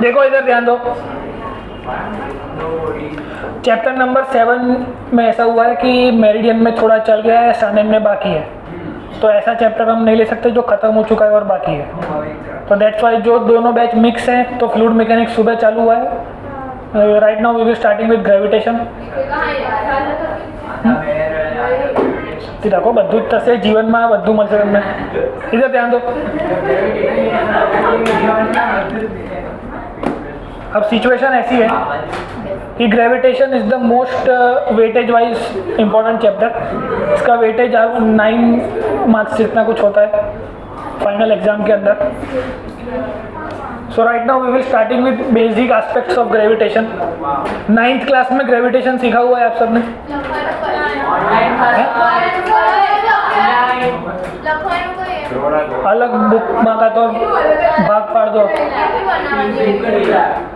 देखो इधर ध्यान दो, चैप्टर नंबर 7 में ऐसा हुआ है कि मेरिडियन में थोड़ा चल गया है, सानेन में बाकी है। तो ऐसा चैप्टर हम नहीं ले सकते जो खत्म हो चुका है और बाकी है। तो दैट्स वाई जो दोनों बैच मिक्स हैं। तो फ्लूइड मैकेनिक्स सुबह चालू हुआ है। Right now we will starting with gravitation. देखो बद्धू तसे जीवन में बद्धू मलसे में। इधर ध्यान दो। अब सिचुएशन ऐसी है कि gravitation is the most weightage wise important chapter. इसका वेटेज 9 मार्क्स जितना कुछ होता है फाइनल एग्जाम के अंदर। So right now we will starting with basic aspects of gravitation. 9th class में ग्रेविटेशन सीखा हुआ है आप सबने? अलग बुक मांगा तो भाग पाड़ दो।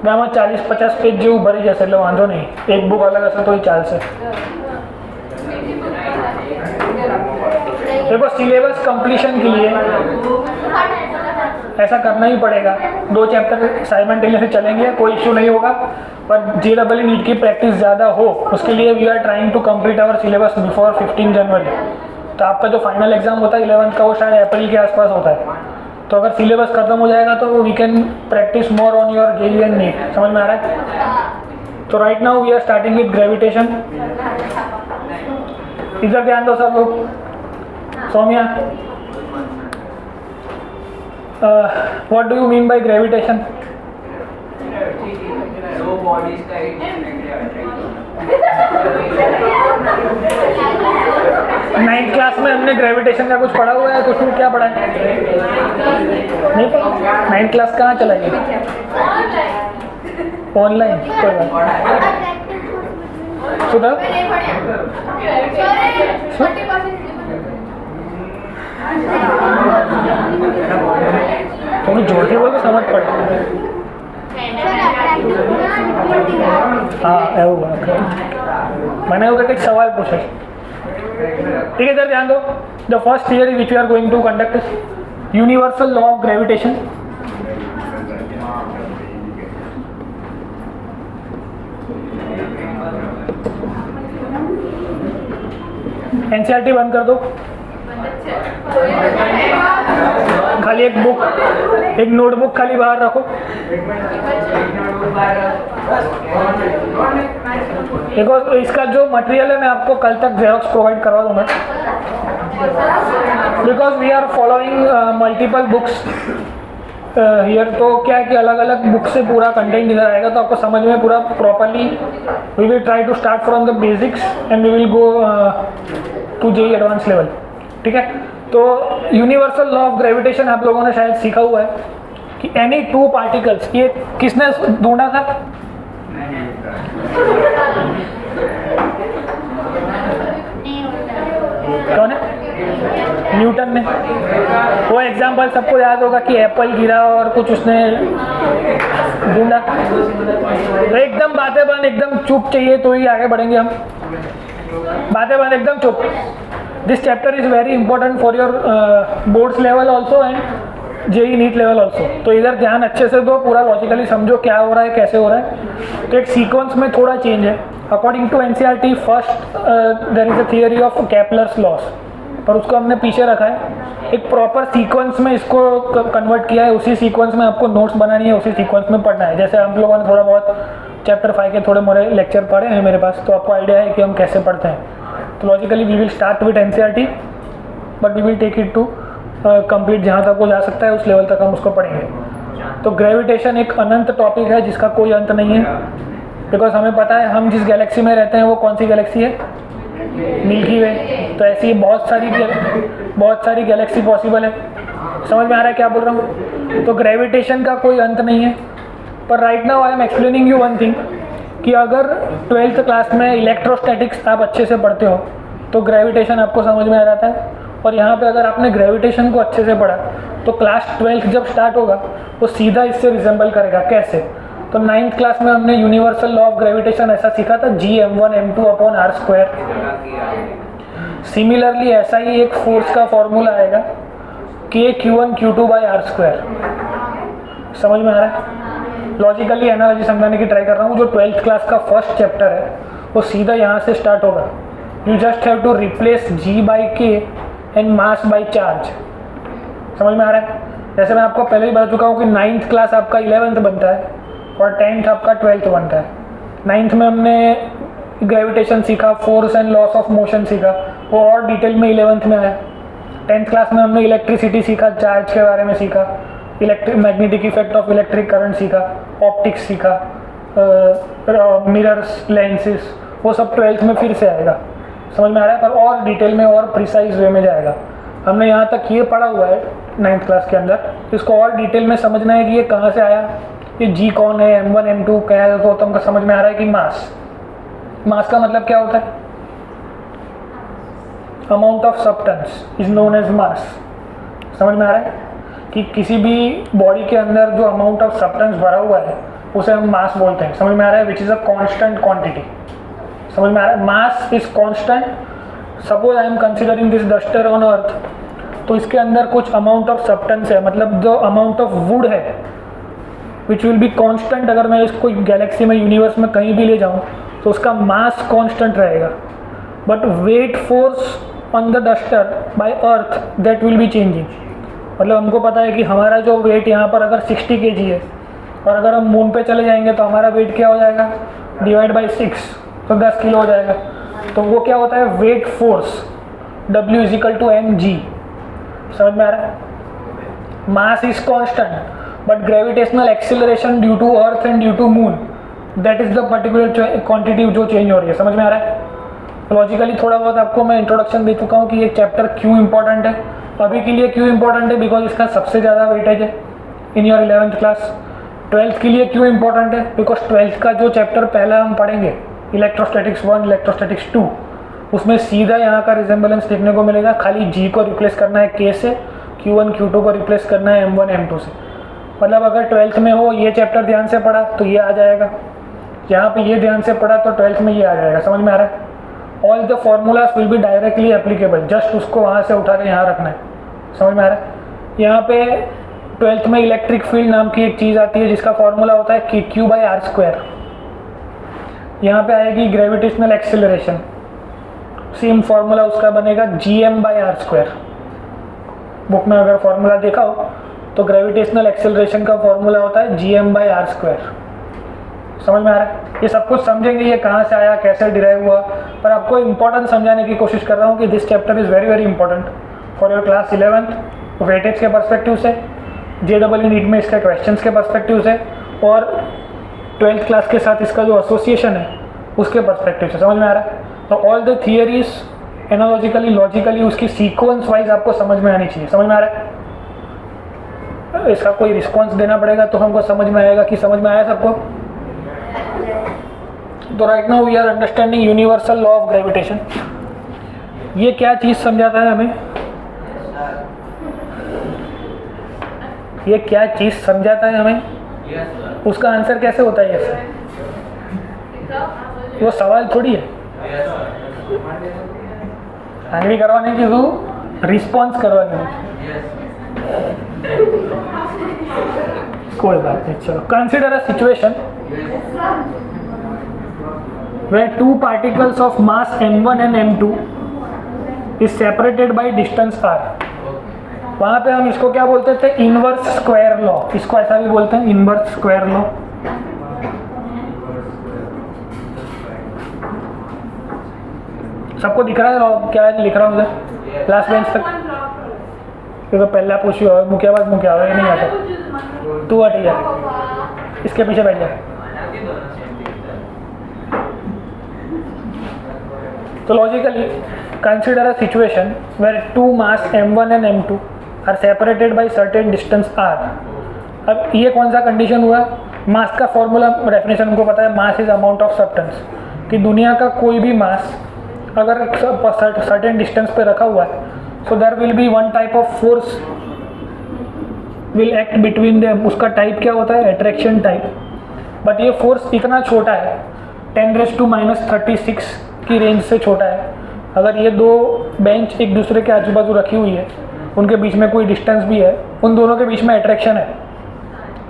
मैं 40-50 पेज जो भरी जैसे लो वांधो नहीं, एक बुक अलग असल तो ही चाल से। देखो सिलेबस कंप्लीशन के लिए ऐसा करना ही पड़ेगा। 2 चैप्टर साइमल्टेनियसली चलेंगे, कोई इश्यू नहीं होगा। पर JEE नीट की प्रैक्टिस ज़्यादा हो उसके लिए we are trying to complete our syllabus before 15 January. तो आपका जो फाइनल एग्जाम होता है 11th का वो शायद अप्रैल के आसपास होता है। तो अगर सिलेबस खत्म हो जाएगा तो we can practice more on your JEE and NEET. समझ में आ रहा है? तो right now we are starting with gravitation. इधर ध्यान दो सब लोग। Saumya, what do you mean by gravitation? 9th class में हमने ग्रेविटेशन का कुछ पढ़ा हुआ है? कुछ क्या पढ़ा है? नहीं पढ़ा। 9th क्लास कहाँ चला गया? ऑनलाइन कोई बात। सुधा थोड़ी जोर के बोल तो समझ पड़े। हाँ मैंने वो एक सवाल पूछा। ठीक है इधर ध्यान दो। The first theory which we are going to conduct is universal law of gravitation. NCERT बंद कर दो। खाली एक बुक, एक नोटबुक खाली बाहर रखो। देखो इसका जो मटेरियल है मैं आपको कल तक जेरोक्स प्रोवाइड करवा दूंगा। Because we are following multiple books here. तो क्या है कि अलग अलग बुक से पूरा कंटेंट इधर आएगा तो आपको समझ में पूरा properly. We will try to start from the basics and we will go to JEE advance level. ठीक है, तो यूनिवर्सल लॉ ऑफ ग्रेविटेशन आप लोगों ने शायद सीखा हुआ है कि एनी 2 पार्टिकल्स, ये किसने ढूंढा था? कौन है? न्यूटन ने। वो एग्जाम्पल सबको याद होगा कि एप्पल गिरा और कुछ उसने ढूंढा। तो एकदम बातें बंद, एकदम चुप चाहिए तो ही आगे बढ़ेंगे हम। बातें बंद, एकदम चुप। This chapter is very important for your boards level also and JEE NEET level also. तो इधर ध्यान अच्छे से दो, पूरा लॉजिकली समझो क्या हो रहा है, कैसे हो रहा है। तो एक सीक्वेंस में थोड़ा चेंज है। According to NCERT first there is a theory of Kepler's laws, पर उसको हमने पीछे रखा है। एक प्रॉपर सीक्वेंस में इसको कन्वर्ट किया है। उसी सीक्वेंस में आपको नोट्स बनानी है, उसी सीक्वेंस में पढ़ना है। जैसे हम लोगों ने थोड़ा बहुत चैप्टर 5 के थोड़े मोरे लेक्चर पढ़े हैं मेरे पास, तो आपको आइडिया है कि हम कैसे पढ़ते हैं। तो logically we will start with NCERT but we will take it to complete. जहाँ तक वो जा सकता है उस लेवल तक हम उसको पढ़ेंगे। तो ग्रेविटेशन एक अनंत टॉपिक है जिसका कोई अंत नहीं है। बिकॉज हमें पता है हम जिस गैलेक्सी में रहते हैं वो कौन सी गैलेक्सी है? मिल्की वे। तो ऐसी बहुत सारी गैलेक्सी पॉसिबल है। समझ में आ रहा है क्या बोल रहा हूँ? तो ग्रेविटेशन का कोई अंत नहीं है। पर right now I am explaining you one thing कि अगर 12th क्लास में इलेक्ट्रोस्टैटिक्स आप अच्छे से पढ़ते हो तो ग्रेविटेशन आपको समझ में आ जाता है। और यहाँ पे अगर आपने ग्रेविटेशन को अच्छे से पढ़ा तो क्लास 12th जब स्टार्ट होगा वो सीधा इससे रिजेंबल करेगा। कैसे? तो 9th क्लास में हमने यूनिवर्सल लॉ ऑफ ग्रेविटेशन ऐसा सीखा था, Gm1m2/r²। सिमिलरली ऐसा ही एक फोर्स का फॉर्मूला आएगा, K Q1 Q2/r²। समझ में आ रहा है? लॉजिकली एनालॉजी समझाने की ट्राई कर रहा हूँ। जो 12th क्लास का फर्स्ट चैप्टर है वो सीधा यहाँ से स्टार्ट होगा। You just have to replace g by K and mass by charge. समझ में आ रहा है? जैसे मैं आपको पहले ही बता चुका हूँ कि 9th क्लास आपका 11th बनता है और 10th आपका 12th बनता है। 9th में हमने ग्रेविटेशन सीखा, force and loss of motion सीखा, वो और डिटेल में 11th में आया। 10th क्लास में हमने इलेक्ट्रिसिटी सीखा, चार्ज के बारे में सीखा, electric magnetic effect of electric current सीखा, ऑप्टिक्स सीखा, मिरर्स, लेंसेस, वो सब 12th में फिर से आएगा। समझ में आ रहा है? पर और डिटेल में और प्रिसाइज वे में जाएगा। हमने यहाँ तक ये पढ़ा हुआ है 9th क्लास के अंदर, इसको और डिटेल में समझना है कि ये कहाँ से आया, ये जी कौन है, m1 m2 क्या है, तो तुमको समझ में आ रहा है कि मास का मतलब क्या होता है? Amount of substance is known as mass. समझ में आ रहा है कि किसी भी बॉडी के अंदर जो अमाउंट ऑफ सब्सटेंस भरा हुआ है उसे हम मास बोलते हैं। समझ में आ रहा है? Which is a constant quantity. समझ में आ रहा है? Mass is constant. Suppose I am considering this duster on earth, तो इसके अंदर कुछ अमाउंट ऑफ सब्सटेंस है, मतलब जो अमाउंट ऑफ वुड है विच विल बी कांस्टेंट। अगर मैं इसको गैलेक्सी में, यूनिवर्स में कहीं भी ले जाऊँ तो उसका मास कांस्टेंट रहेगा, but weight force on the duster by earth that will be changing. मतलब हमको पता है कि हमारा जो वेट यहाँ पर अगर 60 kg है और अगर हम मून पे चले जाएंगे तो हमारा वेट क्या हो जाएगा, डिवाइड बाई 6, तो 10 किलो हो जाएगा। तो वो क्या होता है, weight force, W is equal to mg। समझ में आ रहा है? Mass is constant but gravitational acceleration due to earth and due to moon, that is the particular quantity जो चेंज हो रही है। समझ में आ रहा है? लॉजिकली थोड़ा बहुत आपको मैं इंट्रोडक्शन दे चुका हूँ कि ये चैप्टर क्यों इंपॉर्टेंट है। अभी के लिए क्यों इंपॉर्टेंट है, बिकॉज इसका सबसे ज़्यादा वेटेज है in your 11th class. 12th के लिए क्यों इंपॉर्टेंट है, बिकॉज 12th का जो चैप्टर पहला हम पढ़ेंगे, इलेक्ट्रोस्टैटिक्स 1, इलेक्ट्रोस्टैटिक्स 2, उसमें सीधा यहाँ का रिजेंबलेंस देखने को मिलेगा। खाली g को रिप्लेस करना है k से, q1 q2 को रिप्लेस करना है m1 m2 से। मतलब अगर 12th में हो ये चैप्टर ध्यान से पढ़ा तो ये आ जाएगा, यहाँ पे ये ध्यान से पढ़ा तो 12th में ये आ जाएगा। समझ में आ रहा है? All the formulas will be directly applicable, just उसको वहाँ से उठा के यहाँ रखना है। समझ में आ रहा है? यहाँ पे 12th में इलेक्ट्रिक फील्ड नाम की एक चीज़ आती है जिसका फॉर्मूला होता है q/r²। यहाँ पे आएगी ग्रेविटेशनल एक्सिलरेशन, सेम फॉर्मूला उसका बनेगा gm/r²। बुक में अगर फॉर्मूला देखा हो तो ग्रेविटेशनल एक्सिलरेशन का फॉर्मूला होता है gm/r²। समझ में आ रहा है? ये सब कुछ समझेंगे ये कहाँ से आया, कैसे डिराइव हुआ, पर आपको इंपॉर्टेंट समझाने की कोशिश कर रहा हूँ कि this chapter is very very important for your class 11th weightage के पर्सपेक्टिव से, JEE नीट में इसके क्वेश्चंस के पर्सपेक्टिव से, और 12th क्लास के साथ इसका जो एसोसिएशन है उसके पर्सपेक्टिव से। समझ में आ रहा है? तो ऑल द थियरीज एनालॉजिकली, लॉजिकली उसकी सीक्वेंस वाइज आपको समझ में आनी चाहिए। समझ में आ रहा है? इसका कोई रिस्पॉन्स देना पड़ेगा तो हमको समझ में आएगा कि समझ में आया सबको। तो right now we are understanding universal law of gravitation. ये क्या चीज़ समझाता है हमें, ये क्या चीज़ समझाता है हमें, उसका आंसर कैसे होता है? ये वो सवाल थोड़ी है, आंगली करवाने की, तू रिस्पॉन्स करवाने की। कोई बात नहीं, चलो। Consider a situation where two particles of mass m1 and m2 is separated by distance r। वहाँ पे हम इसको क्या बोलते थे, इनवर्स स्क्वायर लॉ। इसको ऐसा भी बोलते हैं, इनवर्स स्क्वायर लॉ। सबको दिख रहा है लॉ क्या लिख रहा हूँ उधर लास्ट बेंच तक? ये तो पहला पूछी हो, मुखिया बाद मुखिया हो, नहीं आता। तू हट जा, इसके पीछे बैठ जा। तो logically consider a situation where two mass m1 and m2 are separated by certain distance r। अब ये कौन सा कंडीशन हुआ? मास का फॉर्मूला, डेफिनेशन हमको पता है, mass is amount of substance. कि दुनिया का कोई भी मास अगर सर्टेन डिस्टेंस पे रखा हुआ है, so there will be one type of force will act between them. उसका टाइप क्या होता है? Attraction type. बट ये फोर्स इतना छोटा है, 10⁻36 की रेंज से छोटा है। अगर ये दो बेंच एक दूसरे के आजू बाजू रखी हुई है, उनके बीच में कोई डिस्टेंस भी है, उन दोनों के बीच में अट्रैक्शन है।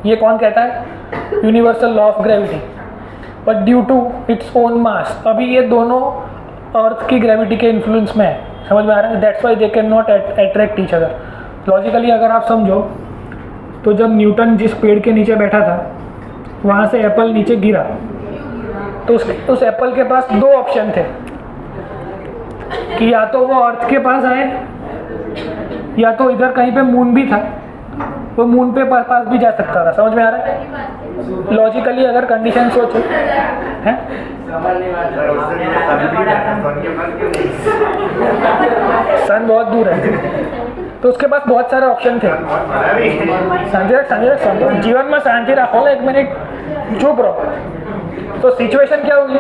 ये कौन कहता है? Universal law of gravity, but due to its own mass अभी ये दोनों अर्थ की ग्रेविटी के इन्फ्लुएंस में है। समझ में आ रहा है? That's why they can not attract each other. Logically अगर आप समझो तो जब न्यूटन जिस पेड़ के नीचे बैठा था वहाँ से एप्पल नीचे गिरा तो उस एप्पल के पास दो ऑप्शन थे कि या तो वो अर्थ के पास आए या तो इधर कहीं पे मून भी था, वो मून पे पास भी जा सकता था। समझ में आ रहा है? लॉजिकली अगर कंडीशन सोचो है, सन बहुत दूर है तो उसके पास बहुत सारे ऑप्शन थे। शांति जीवन में शांति रखो, एक मिनट चुप रहो। तो सिचुएशन क्या होगी,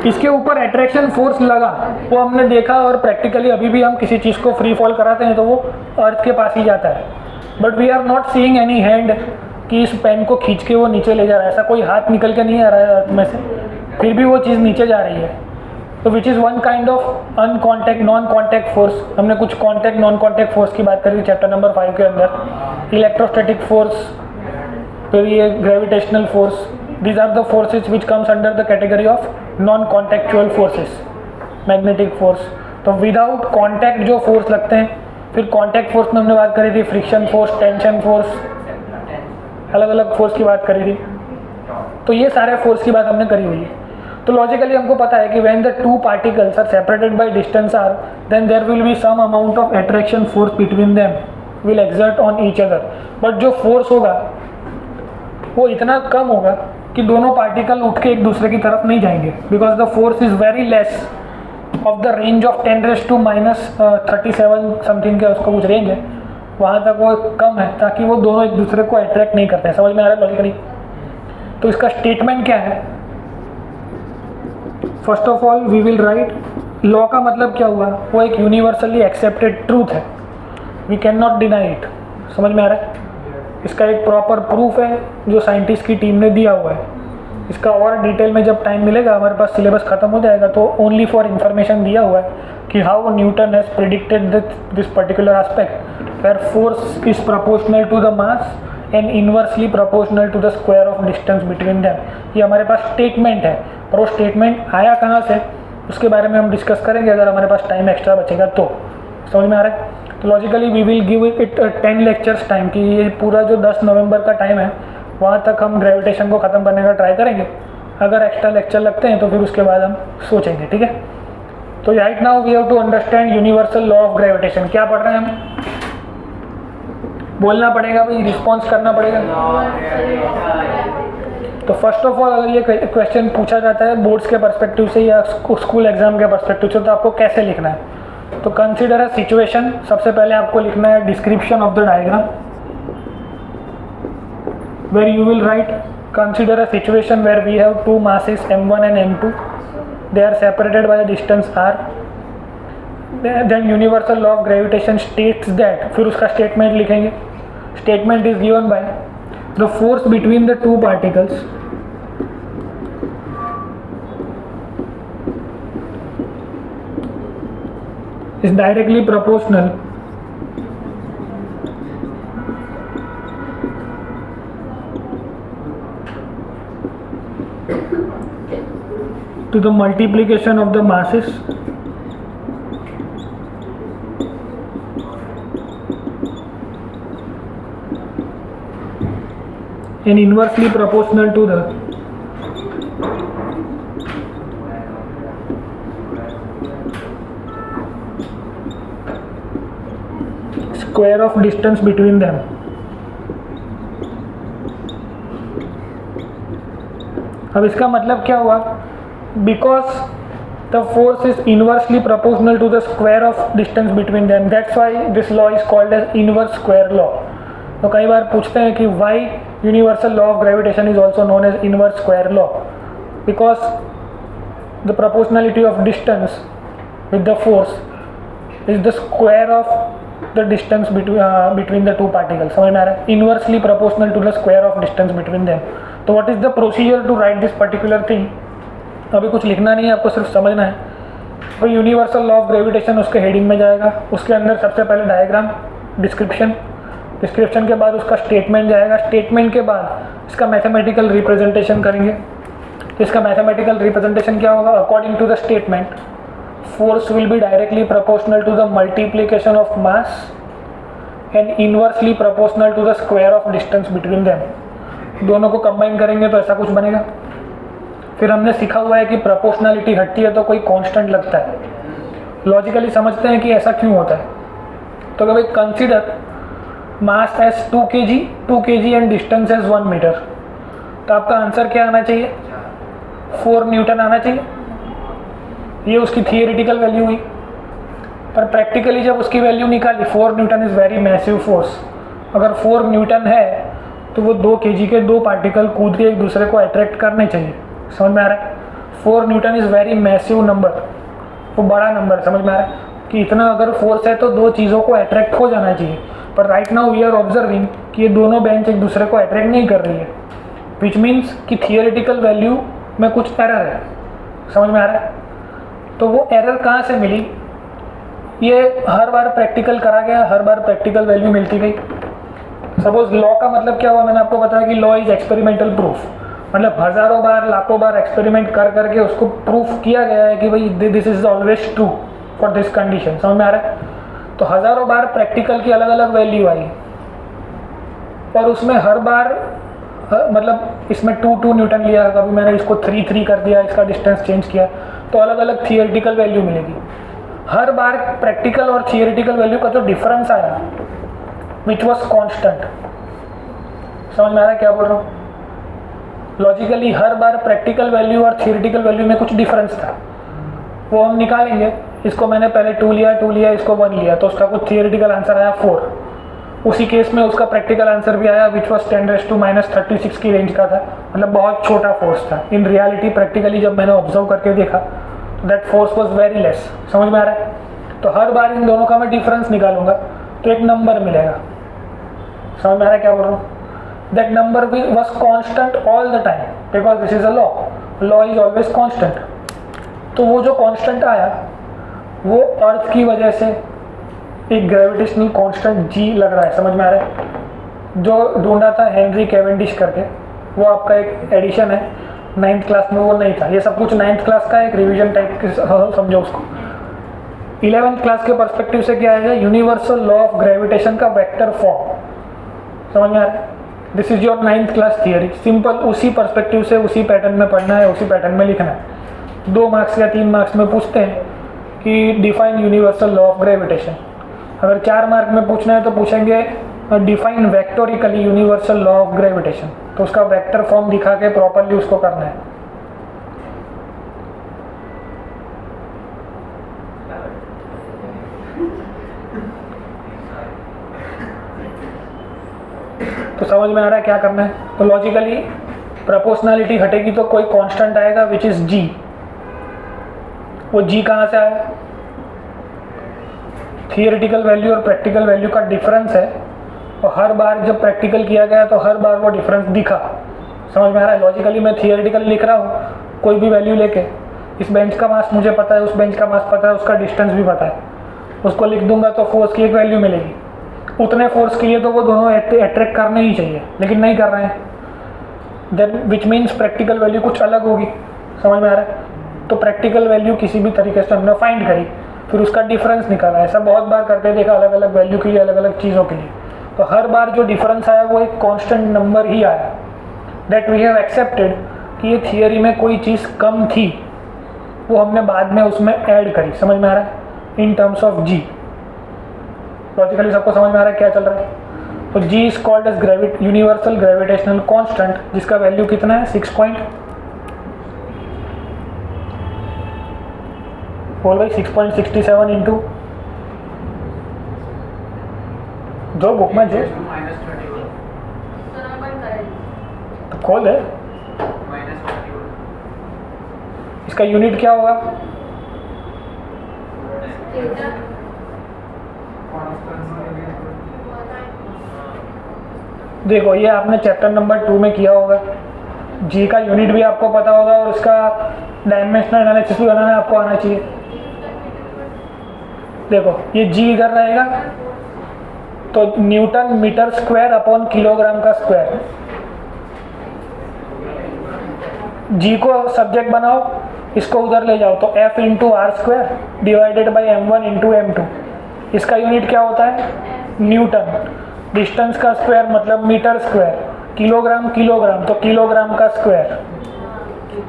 इसके ऊपर अट्रैक्शन फोर्स लगा, वो हमने देखा, और प्रैक्टिकली अभी भी हम किसी चीज़ को फ्री फॉल कराते हैं तो वो अर्थ के पास ही जाता है। But we are not seeing any hand कि इस पेन को खींच के वो नीचे ले जा रहा है, ऐसा कोई हाथ निकल के नहीं आ रहा है अर्थ में से, फिर भी वो चीज़ नीचे जा रही है। तो which is one kind of uncontact non contact force. हमने कुछ कॉन्टैक्ट नॉन कॉन्टैक्ट फोर्स की बात करी चैप्टर नंबर 5 के अंदर, इलेक्ट्रोस्टैटिक फोर्स, फिर ये gravitational force. These are the forces which comes under the category of non-contactual forces, magnetic force। तो विदाउट कॉन्टैक्ट जो फोर्स लगते हैं, फिर कॉन्टैक्ट फोर्स में हमने बात करी थी फ्रिक्शन फोर्स, टेंशन फोर्स, अलग अलग फोर्स की बात करी थी। तो ये सारे फोर्स की बात हमने करी हुई है। तो लॉजिकली हमको पता है कि when the two particles are separated by distance r, then there will be some amount of attraction force between them will exert on each other। But जो फोर्स होगा वो इतना कम होगा कि दोनों पार्टिकल उठ के एक दूसरे की तरफ नहीं जाएंगे, because the force is very less of the range of 10⁻³ something का उसका कुछ रेंज है, वहाँ तक वो कम है ताकि वो दोनों एक दूसरे को अट्रैक्ट नहीं करते हैं। समझ में आ रहा है लॉजिकली? तो इसका स्टेटमेंट क्या है? First of all we will write law का मतलब क्या हुआ, वो एक यूनिवर्सली एक्सेप्टेड ट्रूथ है, we can not deny it. समझ में आ रहा है? इसका एक प्रॉपर प्रूफ है जो साइंटिस्ट की टीम ने दिया हुआ है। इसका और डिटेल में जब टाइम मिलेगा, हमारे पास सिलेबस खत्म हो जाएगा, तो ओनली फॉर इन्फॉर्मेशन दिया हुआ है कि how Newton has predicted this particular aspect where force is proportional to the mass and inversely proportional to the square of distance between them. ये हमारे पास स्टेटमेंट है, और वो स्टेटमेंट आया कहाँ से उसके बारे में हम डिस्कस करेंगे अगर हमारे पास टाइम एक्स्ट्रा बचेगा तो। समझ में आ रहा है? तो logically we will give it 10 lectures time, कि ये पूरा जो 10 नवंबर का टाइम है वहाँ तक हम ग्रेविटेशन को ख़त्म करने का ट्राई करेंगे। अगर एक्स्ट्रा लेक्चर लगते हैं तो फिर उसके बाद हम सोचेंगे, ठीक है? तो right now we have to understand universal law of gravitation. क्या पढ़ रहे हैं हम? बोलना पड़ेगा भाई, रिस्पॉन्स करना पड़ेगा। तो फर्स्ट ऑफ ऑल अगर ये क्वेश्चन पूछा जाता है बोर्ड्स के पर्सपेक्टिव से या स्कूल एग्जाम के पर्सपेक्टिव से, तो आपको कैसे लिखना है? तो कंसीडर अ सिचुएशन, सबसे पहले आपको लिखना है description of the diagram, where you will write consider a situation where we have two masses m1 and m2, they are separated by a distance r, then universal law of gravitation states that, फिर उसका statement लिखेंगे। Statement is given by the force between the two particles is directly proportional to the multiplication of the masses and inversely proportional to the square of distance between them। अब इसका मतलब क्या हुआ? Because the force is inversely proportional to the square of distance between them, that's why this law is called as inverse square law. तो कई बार पूछते हैं कि why universal law of gravitation is also known as inverse square law, because the proportionality of distance with the force is the square of the distance between the two particles। समझ में आ रहा है? inversely proportional to the square of distance between them। तो what is the procedure to write this particular thing? अभी कुछ लिखना नहीं है, आपको सिर्फ समझना है। तो यूनिवर्सल लॉ ऑफ ग्रेविटेशन उसके हेडिंग में जाएगा, उसके अंदर सबसे पहले डायग्राम, डिस्क्रिप्शन, डिस्क्रिप्शन के बाद उसका स्टेटमेंट जाएगा, स्टेटमेंट के बाद इसका मैथमेटिकल रिप्रेजेंटेशन करेंगे। इसका मैथमेटिकल रिप्रेजेंटेशन क्या होगा? According to the statement, force will be directly proportional to the multiplication of mass and inversely proportional to the square of distance between them. दोनों को कंबाइन करेंगे तो ऐसा कुछ बनेगा। फिर हमने सीखा हुआ है कि प्रोपोर्शनलिटी हटती है तो कोई कांस्टेंट लगता है। लॉजिकली समझते हैं कि ऐसा क्यों होता है। तो भाई consider mass as 2 kg and distance as 1 metre. तो आपका आंसर क्या आना चाहिए? 4 न्यूटन आना चाहिए। ये उसकी थियोरेटिकल वैल्यू हुई, पर प्रैक्टिकली जब उसकी वैल्यू निकाली, 4 Newton is very massive force. अगर 4 न्यूटन है तो वो 2 kg के 2 पार्टिकल कूद के एक दूसरे को अट्रैक्ट करने चाहिए। समझ में आ रहा है? 4 Newton is very massive number, वो बड़ा नंबर। समझ में आ रहा है कि इतना अगर फोर्स है तो 2 चीज़ों को अट्रैक्ट हो जाना चाहिए। पर right now we are observing कि ये दोनों बेंच एक दूसरे को अट्रैक्ट नहीं कर रही है, विच मीन्स कि थियोरेटिकल वैल्यू में कुछ एरर है। समझ में आ रहा है? तो वो एरर कहाँ से मिली? ये हर बार प्रैक्टिकल करा गया, हर बार प्रैक्टिकल वैल्यू मिलती गई। सपोज लॉ का मतलब क्या हुआ? मैंने आपको बताया कि लॉ इज एक्सपेरिमेंटल प्रूफ, मतलब हज़ारों बार लाखों बार एक्सपेरिमेंट कर करके उसको प्रूफ किया गया है कि भाई this is always true for this condition. समझ में आ रहा है? तो हज़ारों बार प्रैक्टिकल की अलग अलग वैल्यू आई और उसमें हर बार मतलब इसमें 2 न्यूटन लिया, कभी मैंने इसको 3 कर दिया, इसका डिस्टेंस चेंज किया, तो अलग अलग थियोरेटिकल वैल्यू मिलेगी। हर बार प्रैक्टिकल और थियोरेटिकल वैल्यू का जो डिफरेंस आया विच वॉज कॉन्स्टेंट। समझ में आ रहा है क्या बोल रहा हूँ? लॉजिकली हर बार प्रैक्टिकल वैल्यू और थियोरेटिकल वैल्यू में कुछ डिफरेंस था, वो हम निकालेंगे। इसको मैंने पहले 2 लिया, इसको 1 लिया, तो उसका कुछ थियोरेटिकल आंसर आया 4। उसी केस में उसका प्रैक्टिकल आंसर भी आया विच वॉज 10⁻⁻36 की रेंज का था, मतलब बहुत छोटा फोर्स था। इन रियलिटी प्रैक्टिकली जब मैंने ऑब्जर्व करके देखा तो that force was very less. समझ में आ रहा है? तो हर बार इन दोनों का मैं डिफरेंस निकालूंगा तो एक नंबर मिलेगा। समझ में आ रहा है क्या बोल रहा हूँ? That number was constant all the time because this is a law is always constant. तो वो जो कॉन्स्टेंट आया वो अर्थ की वजह से एक ग्रेविटेशनल कांस्टेंट जी लग रहा है। समझ में आ रहा है? जो ढूंढा था हेनरी कैवेंडिश करके, वो आपका एक एडिशन है, 9th क्लास में वो नहीं था। ये सब कुछ 9th क्लास का एक रिवीजन टाइप समझो उसको। 11th क्लास के पर्सपेक्टिव से क्या आएगा? यूनिवर्सल लॉ ऑफ ग्रेविटेशन का वेक्टर फॉर्म। समझ में आ रहा है? This is your 9th class theory. Simple उसी पर्सपेक्टिव से उसी पैटर्न में पढ़ना है, उसी पैटर्न में लिखना है। 2 मार्क्स या 3 मार्क्स में पूछते हैं कि define universal law of gravitation. अगर 4 मार्क में पूछना है तो पूछेंगे define vectorially universal law of gravitation, तो उसका वेक्टर फॉर्म दिखा के प्रॉपरली उसको करना है। तो समझ में आ रहा है क्या करना है? तो लॉजिकली प्रोपोर्शनलिटी हटेगी तो कोई कांस्टेंट आएगा विच इज जी। वो जी कहाँ से आया? थियोरेटिकल वैल्यू और प्रैक्टिकल वैल्यू का डिफरेंस है, और हर बार जब प्रैक्टिकल किया गया तो हर बार वो डिफरेंस दिखा। समझ में आ रहा है? लॉजिकली मैं थियोरेटिकल लिख रहा हूँ कोई भी वैल्यू लेके, इस बेंच का मास मुझे पता है, उस बेंच का मास पता है, उसका डिस्टेंस भी पता है, उसको लिख दूंगा तो फोर्स की एक वैल्यू मिलेगी। उतने फोर्स के लिए तो वो दोनों अट्रैक्ट करने ही चाहिए, लेकिन नहीं कर रहे हैं, then which means practical value कुछ अलग होगी। समझ में आ रहा है? तो प्रैक्टिकल वैल्यू किसी भी तरीके से हमने फाइंड करी, फिर उसका डिफरेंस निकाला। ऐसा बहुत बार करके देखा, अलग अलग वैल्यू के लिए, अलग अलग चीज़ों के लिए। तो हर बार जो डिफरेंस आया वो एक कांस्टेंट नंबर ही आया। दैट वी हैव एक्सेप्टेड कि ये थियरी में कोई चीज़ कम थी, वो हमने बाद में उसमें ऐड करी। समझ में आ रहा है? In terms of G. Logically सबको समझ में आ रहा है क्या चल रहा है? तो G is called as universal gravitational constant, जिसका वैल्यू कितना है? 6 बोल भाई 6.67 इंटू जो बुक में जो तो खोल है, इसका यूनिट क्या होगा? देखो ये आपने चैप्टर नंबर 2 में किया होगा। जी का यूनिट भी आपको पता होगा और उसका डायमेंशनल एनालिसिस भी बनाना आपको आना चाहिए। देखो ये जी इधर रहेगा, तो newton metre square upon kilogram का स्क्वायर। जी को सब्जेक्ट बनाओ, इसको उधर ले जाओ, तो F into R square divided by M1 into M2। इसका यूनिट क्या होता है? न्यूटन। डिस्टेंस का स्क्वायर मतलब मीटर स्क्वायर, किलोग्राम किलोग्राम तो किलोग्राम का स्क्वायर।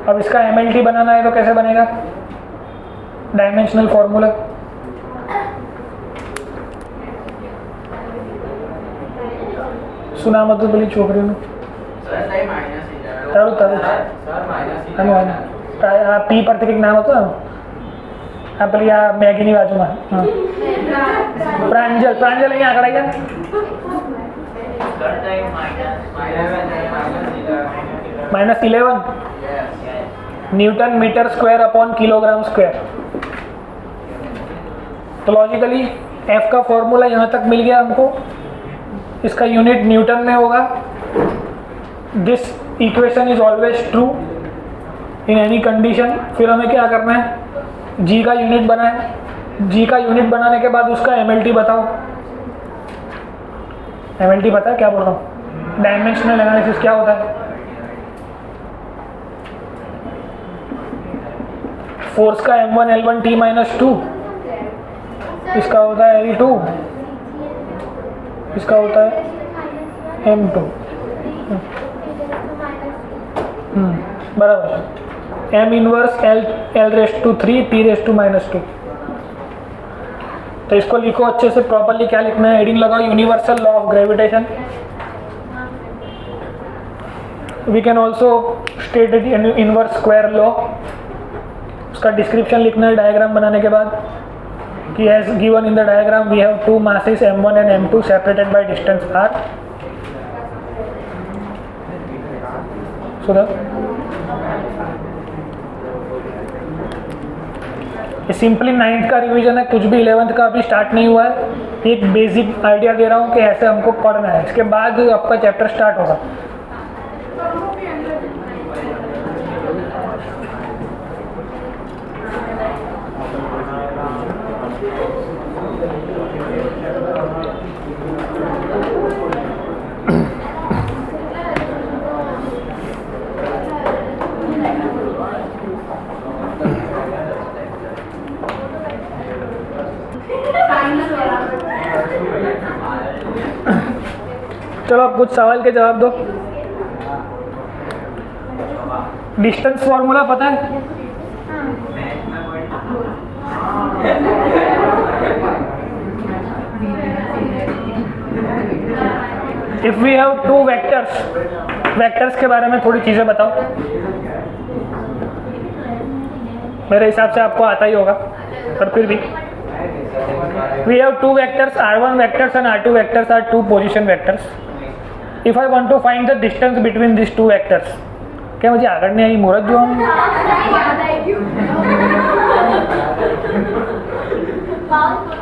अब इसका MLT बनाना है तो कैसे बनेगा? Dimensional formula. सुना मत बोली छोकरी ने तारू तारू આ પી પરથી કંઈક નામ હતું આ પેલી આ મેગીની બાજુમાં પ્રાંજલ પ્રાંજલ અહીંયા આગળ આવી -11 newton metre square upon kilogram square. तो लॉजिकली F का फॉर्मूला यहाँ तक मिल गया हमको, इसका यूनिट न्यूटन में होगा। This equation is always true in any condition. फिर हमें क्या करना है? G का यूनिट बनाए। G का यूनिट बनाने के बाद उसका MLT बताओ। MLT पता है क्या बोल रहा हूँ? डायमेंशनल एनालिसिस क्या होता है? फोर्स का M1 L1 T -2, इसका होता है L2, इसका होता है M2। बराबर M इनवर्स L3 T⁻²। तो इसको लिखो अच्छे से, प्रॉपरली क्या लिखना है? हेडिंग लगाओ universal law of gravitation. We can also state it inverse square law. उसका डिस्क्रिप्शन लिखना है डायग्राम बनाने के बाद कि as given in the diagram we have two masses M1 and M2 separated by distance r। So ये simply 9th का revision है, कुछ भी 11th का अभी स्टार्ट नहीं हुआ है। एक बेसिक आइडिया दे रहा हूँ कि ऐसे हमको पढ़ना है, इसके बाद आपका चैप्टर स्टार्ट होगा। चलो आप कुछ सवाल के जवाब दो। डिस्टेंस फॉर्मूला पता है? If we have two vectors, vectors के बारे में थोड़ी चीजें बताओ। मेरे हिसाब से आपको आता ही होगा, पर फिर भी we have two vectors, r1 vectors and r2 vectors are two position vectors. If I want to find the distance between these two vectors, क्या मुझे आगे नहीं आई मुहूर्त जो हम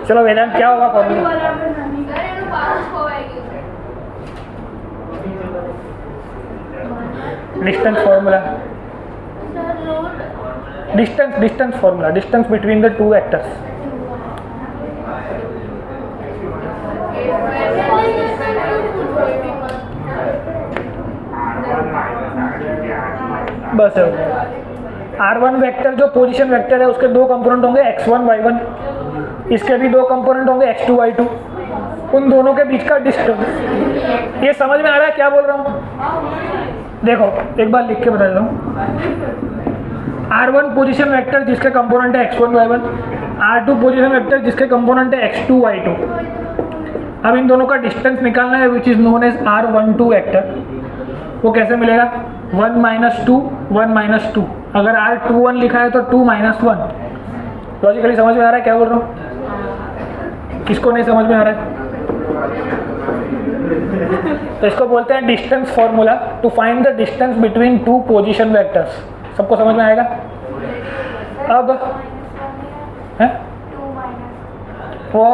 चलो वेदांत क्या होगा formula? Distance formula, distance formula, distance between the two vectors. बस है। R1 वेक्टर जो पोजीशन वेक्टर है उसके दो कंपोनेंट होंगे x1 y1, इसके भी दो कंपोनेंट होंगे x2 y2। उन दोनों के बीच का डिस्टेंस। ये समझ में आ रहा है क्या बोल रहा हूँ? देखो एक बार लिख के बता देता हूँ। R1 पोजीशन वेक्टर जिसके कंपोनेंट है x1 y1, R2 position vector जिसके कंपोनेंट है x2 y2। अब इन दोनों का डिस्टेंस निकालना है which is known as R12 vector. वो कैसे मिलेगा? 1 - 2 1 - 2। अगर R21 लिखा है तो 2 - 1। लॉजिकली समझ में आ रहा है क्या बोल रहा हूँ? किसको नहीं समझ में आ रहा है? तो इसको बोलते हैं distance formula to find the distance between two position vectors. सबको समझ में आएगा? अब है वो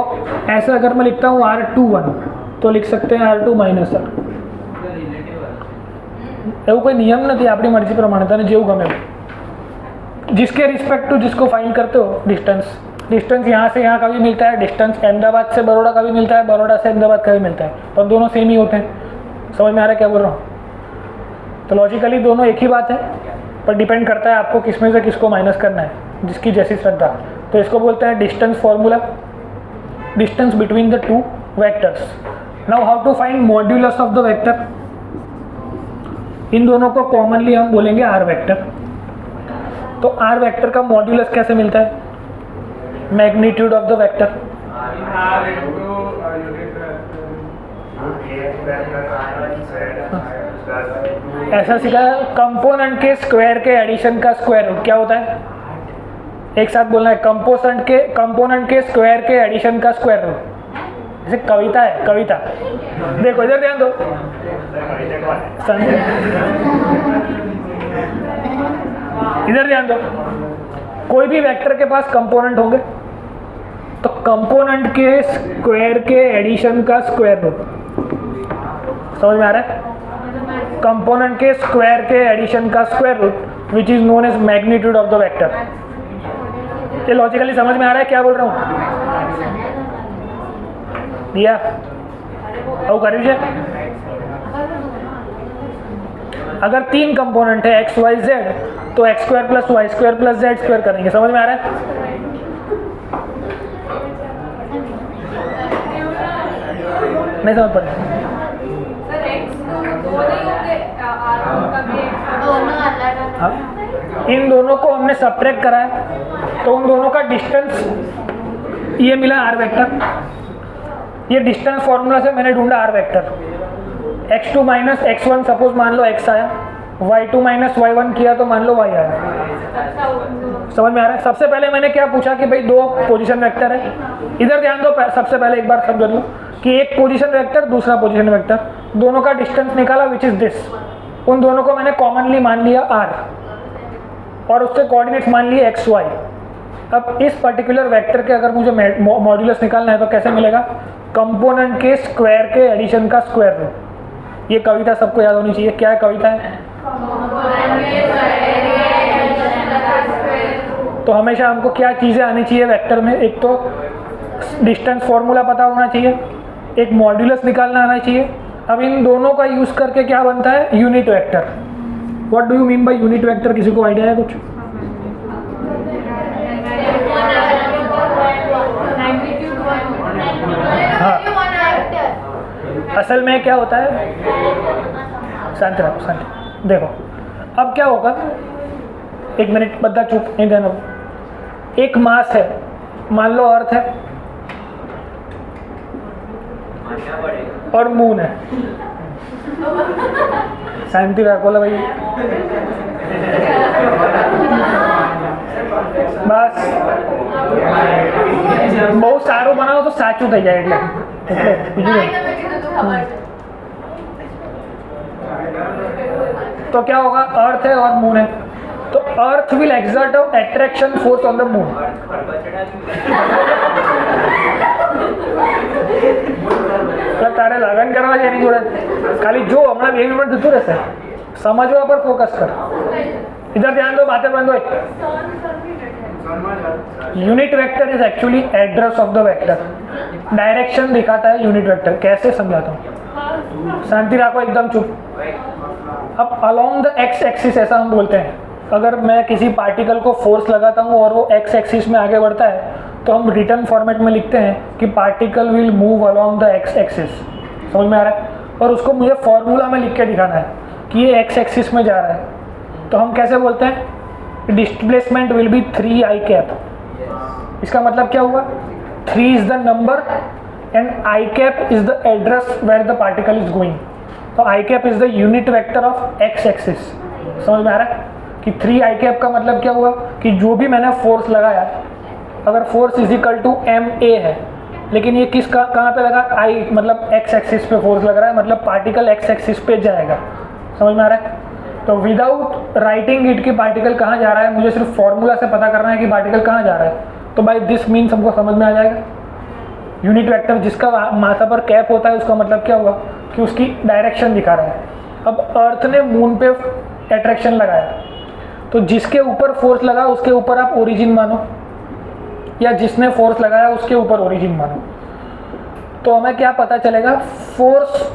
ऐसे अगर मैं लिखता हूँ R21 तो लिख सकते हैं R2 - R। એવું કોઈ નિયમ નથી, આપણી મરજી પ્રમાણે તને જેવું ગમે, जिसके रिस्पेक्ट टू जिसको फाइंड करते हो डिस्टेंस डिस्टेंस यहाँ से यहाँ का भी मिलता है, डिस्टेंस अहमदाबाद से बड़ौदा का भी मिलता है, बड़ौदा से अहमदाबाद का भी मिलता है, पर दोनों सेम ही होते हैं। समझ में आ रहा है क्या बोल रहा हूँ? तो लॉजिकली दोनों एक ही बात है, पर डिपेंड करता है आपको किस में से किसको माइनस करना है, जिसकी जैसी श्रद्धा। तो इसको बोलते हैं distance formula, distance between the two vectors. Now how to find modulus of the vector. इन दोनों को कॉमनली हम बोलेंगे आर वेक्टर। तो आर वेक्टर का मॉड्यूलस कैसे मिलता है? Magnitude of the vector. ऐसा सीखा है, कंपोनेंट के स्क्वायर के एडिशन का स्क्वायर रूट क्या होता है? एक साथ बोलना है, कंपोनेंट के स्क्वायर के एडिशन का स्क्वायर रूट। जैसे कविता है, कविता देखो इधर ध्यान दो, इधर ध्यान दो। कोई भी वेक्टर के पास कंपोनेंट होंगे तो कंपोनेंट के स्क्वायर के एडिशन का स्क्वायर रूट। समझ में आ रहा है? कंपोनेंट के स्क्वायर के एडिशन का square root which is known as magnitude of the vector. ये लॉजिकली समझ में आ रहा है क्या बोल रहा हूँ? दिया और करिए। अगर 3 कंपोनेंट है एक्स वाई जेड, तो X square plus Y square plus Z square करेंगे। समझ में आ रहा है? नहीं समझ पड़े? हाँ, इन दोनों को हमने सब्ट्रैक्ट करा है, तो उन दोनों का डिस्टेंस ये मिला आर वेक्टर। ये डिस्टेंस फॉर्मूला से मैंने ढूंढा are vector. x2 minus x1 suppose मान लो x आया, y2 माइनस y1 किया तो मान लो y आया। समझ में आ रहा है? सबसे पहले मैंने क्या पूछा कि भाई 2 पोजीशन वेक्टर है। इधर ध्यान दो, सबसे पहले एक बार समझ लो कि एक पोजीशन वेक्टर दूसरा पोजीशन वेक्टर, दोनों का डिस्टेंस निकाला विच इज दिस। उन दोनों को मैंने कॉमनली मान लिया r और उससे कोऑर्डिनेट्स मान लिए x y। अब इस पर्टिकुलर वेक्टर के अगर मुझे मॉड्यूलस निकालना है तो कैसे मिलेगा? कंपोनेंट के स्क्वायर के एडिशन का स्क्वायर रूट। ये कविता सबको याद होनी चाहिए। क्या है कविता है? तो हमेशा हमको क्या चीज़ें आनी चाहिए वेक्टर में? एक तो डिस्टेंस फॉर्मूला पता होना चाहिए, एक मॉड्यूलस निकालना आना चाहिए। अब इन दोनों का यूज करके क्या बनता है? Unit vector. What do you mean by unit vector? किसी को आइडिया है कुछ? हाँ, असल में क्या होता है, शांति रहो, शांति। देखो अब क्या होगा, एक मिनट बद्दा चुप नहीं देना। एक मास है, मान लो अर्थ है और मून है। शांति रखो ला भाई, बस બહુ સારું બનાવો તો સાચું થઈ જાય એટલે બીજું तो क्या होगा? अर्थ है और मून है, तो earth will exert attraction force on the moon. तारे लगन करवा है जोड़े खाली जो हमारा 2 मिनट जतु रहશે, समझवा पर फोकस कर। इधर ध्यान दो, बातें बंद हो। Unit vector is actually address of the vector. Direction दिखाता है यूनिट वेक्टर। कैसे समझाता हूँ, शांति रखो, एकदम चुप। अब अलोंग द एक्स एक्सिस ऐसा हम बोलते हैं, अगर मैं किसी पार्टिकल को फोर्स लगाता हूँ और वो एक्स एक्सिस में आगे बढ़ता है तो हम रिटर्न फॉर्मेट में लिखते हैं कि particle will move along the x axis. समझ में आ रहा है? और उसको मुझे फॉर्मूला में लिख के दिखाना है कि ये एक्स एक्सिस में जा रहा है, तो हम कैसे बोलते हैं? Displacement will be 3 i cap. इसका मतलब क्या हुआ? 3 is the number and i cap is the address where the particle is going. तो i cap is the unit vector of x axis. समझ में आ रहा है कि 3 i कैप का मतलब क्या हुआ कि जो भी मैंने फोर्स लगाया, अगर force is equal to ma है, लेकिन ये किस कहाँ पे लगा? i मतलब x एक्सिस पे फोर्स लग रहा है, मतलब पार्टिकल x एक्सिस पे जाएगा। समझ में आ रहा है? तो विदाउट राइटिंग इट कि पार्टिकल कहाँ जा रहा है, मुझे सिर्फ फॉर्मूला से पता करना है कि पार्टिकल कहाँ जा रहा है। तो बाय दिस मीन्स हमको समझ में आ जाएगा यूनिट वेक्टर जिसका माथा पर कैप होता है, उसका मतलब क्या हुआ कि उसकी डायरेक्शन दिखा रहा है। अब अर्थ ने मून पे अट्रैक्शन लगाया, तो जिसके ऊपर फोर्स लगा उसके ऊपर आप ओरिजिन मानो। या जिसने फोर्स लगाया उसके ऊपर ओरिजिन मानो, तो हमें क्या पता चलेगा, force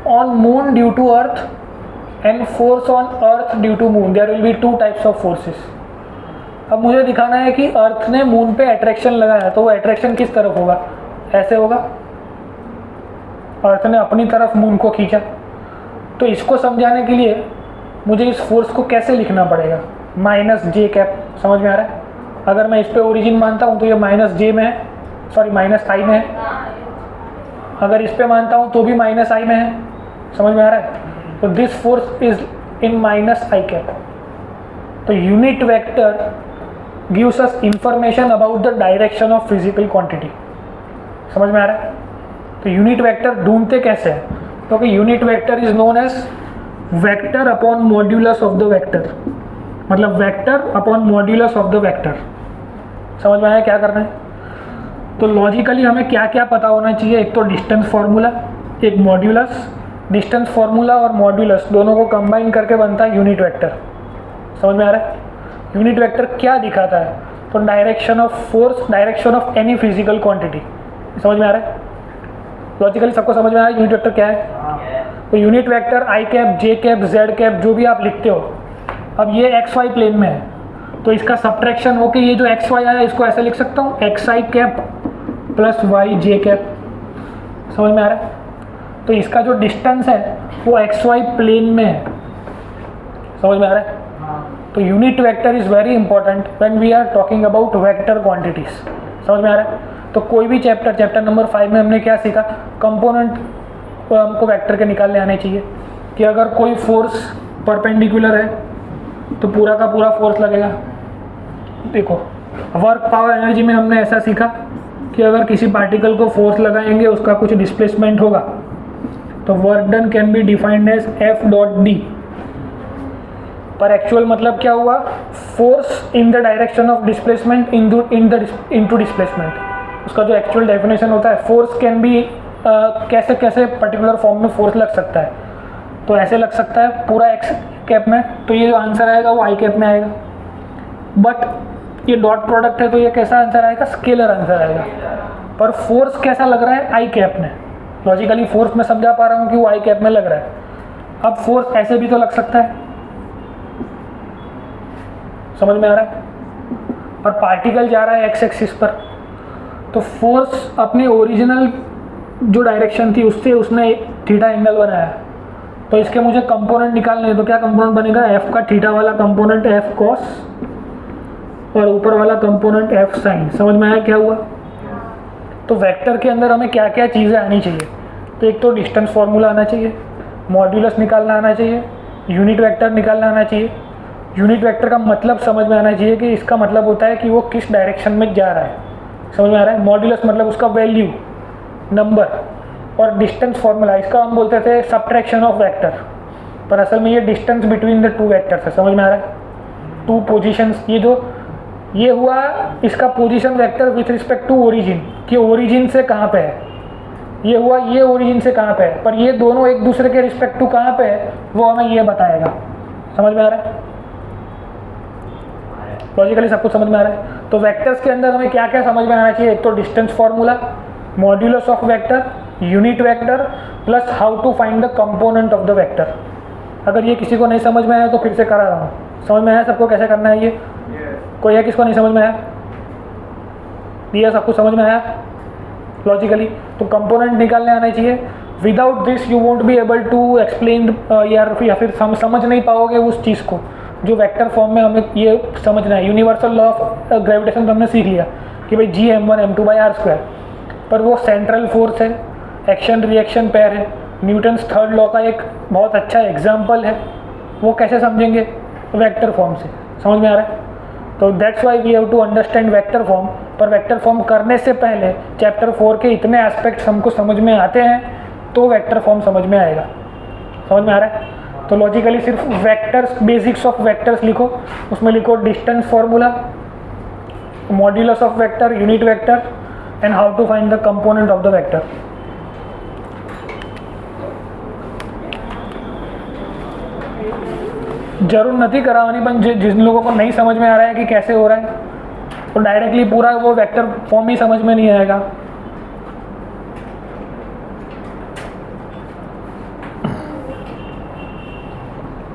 on moon due to earth and force on earth due to moon, there will be two types of forces. अब मुझे दिखाना है कि अर्थ ने मून पे अट्रैक्शन लगाया, तो वो अट्रैक्शन किस तरफ होगा, ऐसे होगा, अर्थ ने अपनी तरफ मून को खींचा। तो इसको समझाने के लिए मुझे इस फोर्स को कैसे लिखना पड़ेगा, माइनस जे कैप, समझ में आ रहा है। अगर मैं इस पे ओरिजिन मानता हूँ तो ये माइनस जे में है, सॉरी माइनस आई में है, अगर इस पे मानता हूँ तो भी माइनस आई में है, समझ में आ रहा है। तो this force is in minus I cap. तो unit vector gives us information about the direction of physical quantity, समझ में आ रहा है। तो यूनिट वेक्टर ढूंढते कैसे हैं, क्योंकि unit vector is known as vector upon modulus of the vector, मतलब vector upon modulus of the vector. समझ में आया क्या करना है। तो लॉजिकली हमें क्या क्या पता होना चाहिए, एक तो डिस्टेंस फार्मूला, एक मॉड्यूलस। डिस्टेंस फार्मूला और मॉड्यूलस दोनों को कंबाइन करके बनता है यूनिट वेक्टर, समझ में आ रहा है। यूनिट वेक्टर क्या दिखाता है, तो direction of force, direction of any physical quantity, समझ में आ रहा है। लॉजिकली सबको समझ में आया यूनिट वेक्टर क्या है। तो यूनिट वेक्टर आई कैप, जे कैप, जेड कैप जो भी आप लिखते हो, अब ये एक्स वाई प्लेन में है, तो इसका सब्ट्रैक्शन होके ये जो एक्स वाई आया इसको ऐसे लिख सकता हूँ, एक्स आई कैप प्लस वाई जे कैप, समझ में आ रहा है। तो इसका जो डिस्टेंस है वो एक्स वाई प्लेन में है, समझ में आ रहा है। तो unit vector is very important when we are talking about vector quantities, समझ में आ रहा है। तो कोई भी चैप्टर नंबर 5 में हमने क्या सीखा, कंपोनेंट हमको वेक्टर के निकालने आने चाहिए, कि अगर कोई फोर्स परपेंडिकुलर है तो पूरा का पूरा फोर्स लगेगा। देखो वर्क पावर एनर्जी में हमने ऐसा सीखा कि अगर किसी पार्टिकल को फोर्स लगाएंगे उसका कुछ डिस्प्लेसमेंट होगा, तो work done can be defined as F dot D. पर एक्चुअल मतलब क्या हुआ, force in the direction of displacement into displacement. उसका जो एक्चुअल डेफिनेशन होता है, फोर्स कैन बी कैसे कैसे पर्टिकुलर फॉर्म में फोर्स लग सकता है, तो ऐसे लग सकता है पूरा एक्स कैप में, तो ये जो आंसर आएगा वो आई कैप में आएगा। बट ये डॉट प्रोडक्ट है तो ये कैसा आंसर आएगा, स्केलर आंसर आएगा। पर फोर्स कैसा लग रहा है, आई कैप में। लॉजिकली फोर्स में समझा पा रहा हूँ कि वो आई कैप में लग रहा है। अब फोर्स ऐसे भी तो लग सकता है, समझ में आ रहा है। पर पार्टिकल जा रहा है एक्स एक्सिस पर, तो फोर्स अपने ओरिजिनल जो डायरेक्शन थी उससे उसने थीटा एंगल बनाया, तो इसके मुझे कंपोनेंट निकालने हैं। तो क्या कंपोनेंट बनेगा, एफ का थीटा वाला कंपोनेंट एफ कॉस और ऊपर वाला कंपोनेंट एफ साइन। समझ में आया क्या हुआ। तो वेक्टर के अंदर हमें क्या क्या चीज़ें आनी चाहिए, तो एक तो डिस्टेंस फार्मूला आना चाहिए, मॉड्यूलस निकालना आना चाहिए, यूनिट वेक्टर निकालना आना चाहिए। यूनिट वेक्टर का मतलब समझ में आना चाहिए कि इसका मतलब होता है कि वो किस डायरेक्शन में जा रहा है, समझ में आ रहा है। मॉड्यूलस मतलब उसका वैल्यू, नंबर। और डिस्टेंस फार्मूला, इसका हम बोलते थे सब्ट्रैक्शन ऑफ वेक्टर, पर असल में ये distance between the two vectors है, समझ में आ रहा है। टू पोजीशंस, ये हुआ इसका position vector with respect to origin, कि ओरिजिन से कहाँ पे है, ये हुआ ये ओरिजिन से कहाँ पे है, पर ये दोनों एक दूसरे के रिस्पेक्ट टू कहाँ पे है वो हमें ये बताएगा, समझ में आ रहा है। लॉजिकली सब कुछ समझ में आ रहा है। तो वेक्टर्स के अंदर हमें क्या क्या समझ में आना चाहिए, एक तो distance formula, modulus of vector, unit vector, plus how to find the component of the vector. अगर ये किसी को नहीं समझ में आया तो फिर से करा रहा हूँ, समझ में आया सबको कैसे करना है ये। कोई है किसको नहीं समझ में आया, ये सब कुछ समझ में आया लॉजिकली। तो कंपोनेंट निकालने आना चाहिए। Without this you won't be able to explain, या फिर समझ नहीं पाओगे उस चीज़ को जो वेक्टर फॉर्म में हमें ये समझना है। यूनिवर्सल लॉ ऑफ ग्रेविटेशन तो हमने सीख लिया कि भाई G(m1 m2/r², पर वो सेंट्रल फोर्स है, एक्शन रिएक्शन पेयर है। न्यूटन्स थर्ड लॉ का एक बहुत अच्छा एग्जाम्पल है, वो कैसे समझेंगे, वेक्टर फॉर्म से, समझ में आ रहा है। तो that's why we have to understand vector form. पर वेक्टर फॉर्म करने से पहले चैप्टर 4 के इतने एस्पेक्ट्स हमको समझ में आते हैं तो वेक्टर फॉर्म समझ में आएगा, समझ में आ रहा है। तो लॉजिकली सिर्फ वेक्टर्स, बेसिक्स ऑफ वेक्टर्स लिखो, उसमें लिखो distance formula, modulus of vector, unit vector and how to find the component of the vector. જરૂર નથી કરાવવાની, પણ जिन लोगों को नहीं समझ में आ रहा है कि कैसे हो रहा है तो डायरेक्टली पूरा वो वेक्टर फॉर्म ही समझ में नहीं आएगा।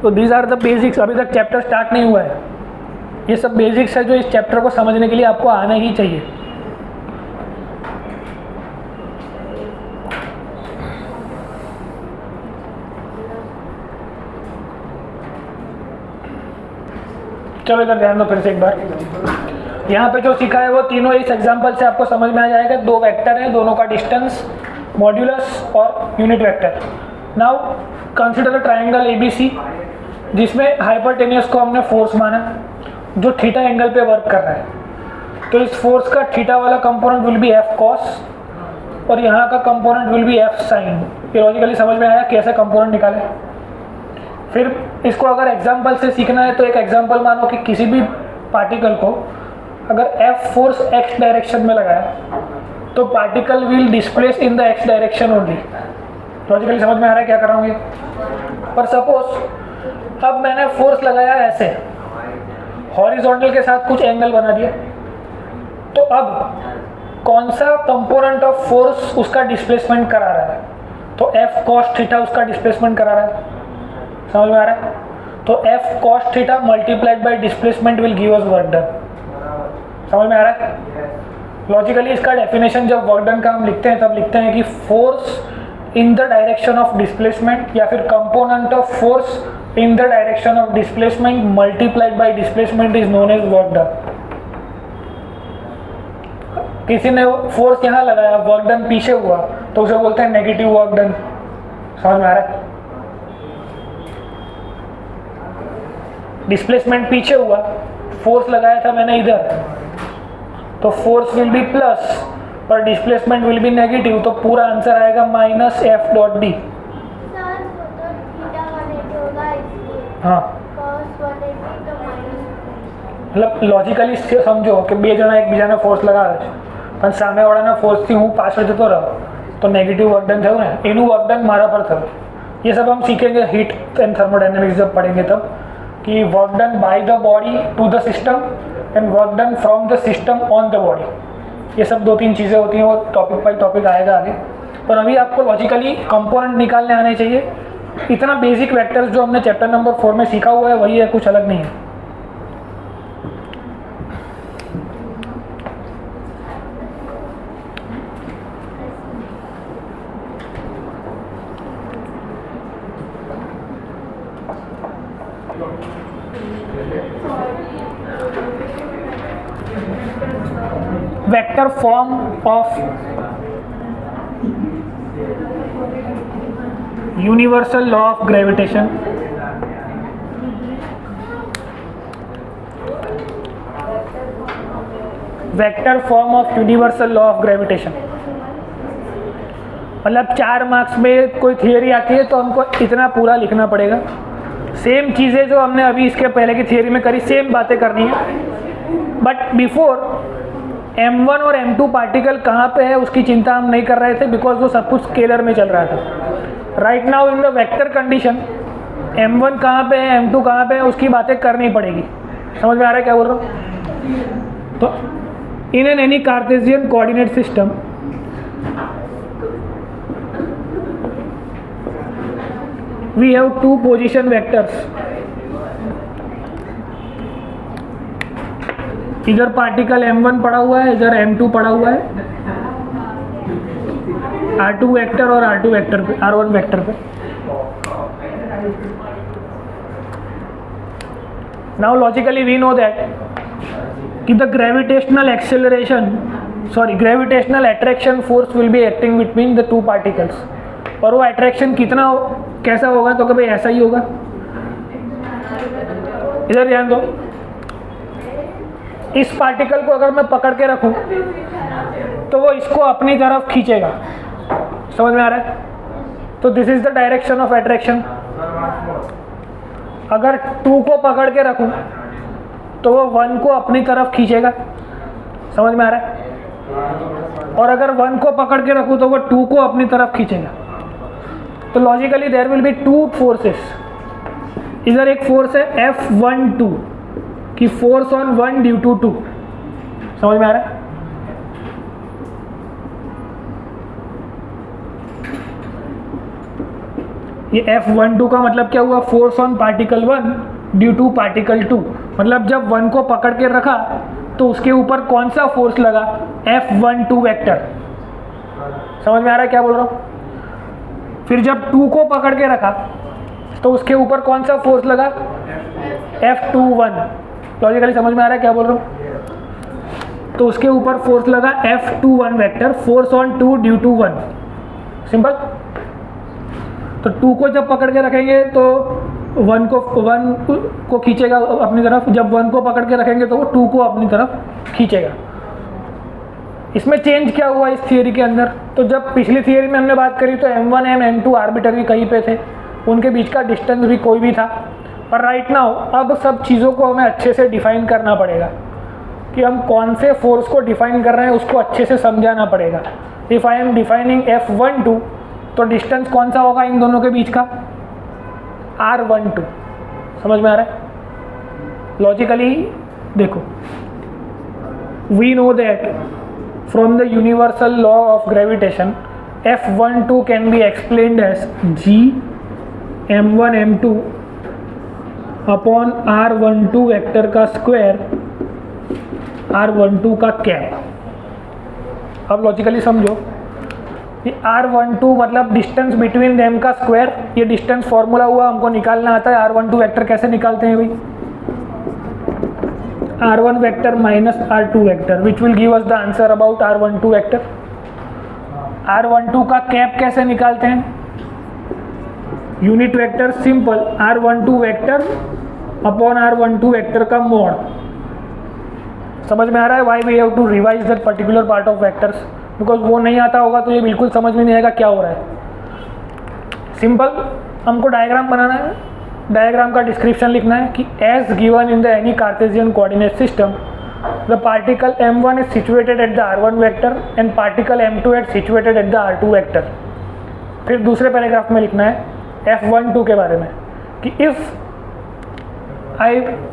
तो दीज आर द बेसिक्स। अभी तक चैप्टर स्टार्ट नहीं हुआ है, ये सब बेसिक्स है जो इस चैप्टर को समझने के लिए आपको आना ही चाहिए। चलो इधर ध्यान दो फिर से एक बार। यहाँ पे जो सीखा है वो तीनों इस एग्जांपल से आपको समझ में आ जाएगा। दो वेक्टर हैं, दोनों का डिस्टेंस, मॉड्यूलस और unit vector. Now consider a triangle ABC जिसमें हाइपरटेनियस को हमने फोर्स माना जो थीटा एंगल पे वर्क कर रहा है। तो इस फोर्स का थीटा वाला component will be F cos और यहाँ का component will be F sin। ये लॉजिकली समझ में आया कैसे कंपोनेंट निकाले। फिर इसको अगर एग्जाम्पल से सीखना है तो एक एग्जाम्पल मानो कि किसी भी पार्टिकल को अगर F फोर्स x डायरेक्शन में लगाया तो particle will displace in the x direction only. Logically समझ में आ रहा है क्या कर रहा हूँ ये। पर सपोज अब मैंने फोर्स लगाया ऐसे, हॉरिजॉन्टल के साथ कुछ एंगल बना दिया, तो अब कौन सा कंपोनेंट ऑफ फोर्स उसका डिस्प्लेसमेंट करा रहा है? तो F cos थीटा उसका डिस्प्लेसमेंट करा रहा है। समझ में आ रहा है? तो F cos theta multiplied by displacement will give us work done. समझ में आ रहा है? लॉजिकली इसका डेफिनेशन जब वर्क डन का हम लिखते हैं तब लिखते हैं कि force in the direction of displacement या फिर component of force in the direction of displacement multiplied by displacement is known as work done. किसी ने फोर्स यहाँ लगाया, वर्क डन पीछे हुआ, तो उसे बोलते हैं नेगेटिव वर्क डन। समझ में आ रहा है? डिस्प्लेसमेंट पीछे हुआ, फोर्स लगाया था मैंने इधर, तो फोर्स विल बी प्लस पर डिस्प्लेसमेंट विल बी नेगेटिव, तो पूरा आंसर आएगा माइनस F डॉट डी। हाँ मतलब लॉजिकली समझो कि બે જણા એકબીજાને ફોર્સ લગાવે છે પણ સામેવાળાના ફોર્સથી હું પાછળ જતો રહ્યો તો નેગેટિવ વર્ક ડન થયું ને, એનું વર્ક ડન મારા પર થયું। ये सब हम सीखेंगे हीट एंड थर्मोडायनेमिक्स जब पढ़ेंगे तब, कि work done by the body to the system and work done from the system on the body. ये सब दो तीन चीज़ें होती हैं, वो टॉपिक बाई टॉपिक आएगा आगे। पर अभी आपको लॉजिकली कंपोनेंट निकालने आने चाहिए। इतना बेसिक वेक्टर्स जो हमने चैप्टर नंबर 4 में सीखा हुआ है वही है, कुछ अलग नहीं है। Vector form of universal law of gravitation. Vector form of universal law of gravitation मतलब 4 मार्क्स में कोई थियरी आती है तो हमको इतना पूरा लिखना पड़ेगा। सेम चीज़ें जो हमने अभी इसके पहले की थियरी में करी, सेम बातें करनी है। बट बिफोर M1 और M2 पार्टिकल कहाँ पे है उसकी चिंता हम नहीं कर रहे थे, बिकॉज वो सब कुछ स्केलर में चल रहा था। Right now in the vector condition M1 कहाँ पे है, M2 कहाँ पे है, उसकी बातें करनी पड़ेगी। समझ में आ रहा है क्या बोल रहा हूँ? तो in an any Cartesian coordinate system we have 2 position vectors. इधर पार्टिकल M1 पड़ा हुआ है, इधर M2 पड़ा हुआ है, R2 वेक्टर और R2 वेक्टर पे, R1 वेक्टर पे। Now logically we know that कि the gravitational gravitational attraction force will be acting between the 2 particles. और वो अट्रैक्शन कितना कैसा होगा, तो कभी ऐसा ही होगा। इधर ध्यान दो, इस पार्टिकल को अगर मैं पकड़ के रखूं तो वो इसको अपनी तरफ खींचेगा। समझ में आ रहा है? तो this is the direction of attraction. अगर 2 को पकड़ के रखूं तो वो 1 को अपनी तरफ खींचेगा। समझ में आ रहा है? और अगर 1 को पकड़ के रखूं तो वो 2 को अपनी तरफ खींचेगा। तो logically there will be 2 forces. इधर एक फोर्स है F12 कि फोर्स ऑन 1 ड्यू टू 2, समझ में आ रहा है? ये F12 का मतलब क्या हुआ? Force on particle 1 due to particle 2। मतलब जब 1 को पकड़ के रखा तो उसके ऊपर कौन सा फोर्स लगा? F12 vector. समझ में आ रहा है क्या बोल रहा हूँ? फिर जब 2 को पकड़ के रखा तो उसके ऊपर कौन सा फोर्स लगा? F21। लॉजिकली समझ में आ रहा है क्या बोल रहा हूँ? तो उसके ऊपर फोर्स लगा F21 vector, force on 2 due to 1। Simple. तो 2 को जब पकड़ के रखेंगे तो 1 को खींचेगा अपनी तरफ, जब 1 को पकड़ के रखेंगे तो वो 2 को अपनी तरफ खींचेगा। इसमें चेंज क्या हुआ इस थियरी के अंदर? तो जब पिछली थियरी में हमने बात करी तो M1 M2 आर्बिटरी कहीं पे थे, उनके बीच का डिस्टेंस भी कोई भी था। पर राइट नाउ अब सब चीज़ों को हमें अच्छे से डिफाइन करना पड़ेगा कि हम कौन से फोर्स को डिफाइन कर रहे हैं, उसको अच्छे से समझाना पड़ेगा। If I am defining F12 तो डिस्टेंस कौन सा होगा इन दोनों के बीच का? R12। समझ में आ रहा है? लॉजिकली देखो, we know that from the universal law of gravitation F12 can be explained as G M1 M2 upon R12 vector का स्क्वायर R12 का कैप। अब लॉजिकली समझो कि R12 मतलब डिस्टेंस बिटवीन देम का स्क्वायर। ये डिस्टेंस फॉर्मूला हुआ, हमको निकालना आता है। R12 वेक्टर कैसे निकालते हैं भाई? R1 vector minus R2 vector which will give us the answer about R12 vector. R12 का कैप कैसे निकालते हैं? Unit vector simple, R12 vector upon R12 vector का मोड। समझ में आ रहा है? Why we have to revise that particular part of vectors, because वो नहीं आता होगा तो ये बिल्कुल समझ में नहीं आएगा क्या हो रहा है। सिंपल हमको डायग्राम बनाना है, डायग्राम का डिस्क्रिप्शन लिखना है कि as given in the any Cartesian coordinate system the particle M1 is situated at the R1 vector and particle M2 is situated at the R2 vector। फिर दूसरे पैराग्राफ में लिखना है F12 के बारे में कि if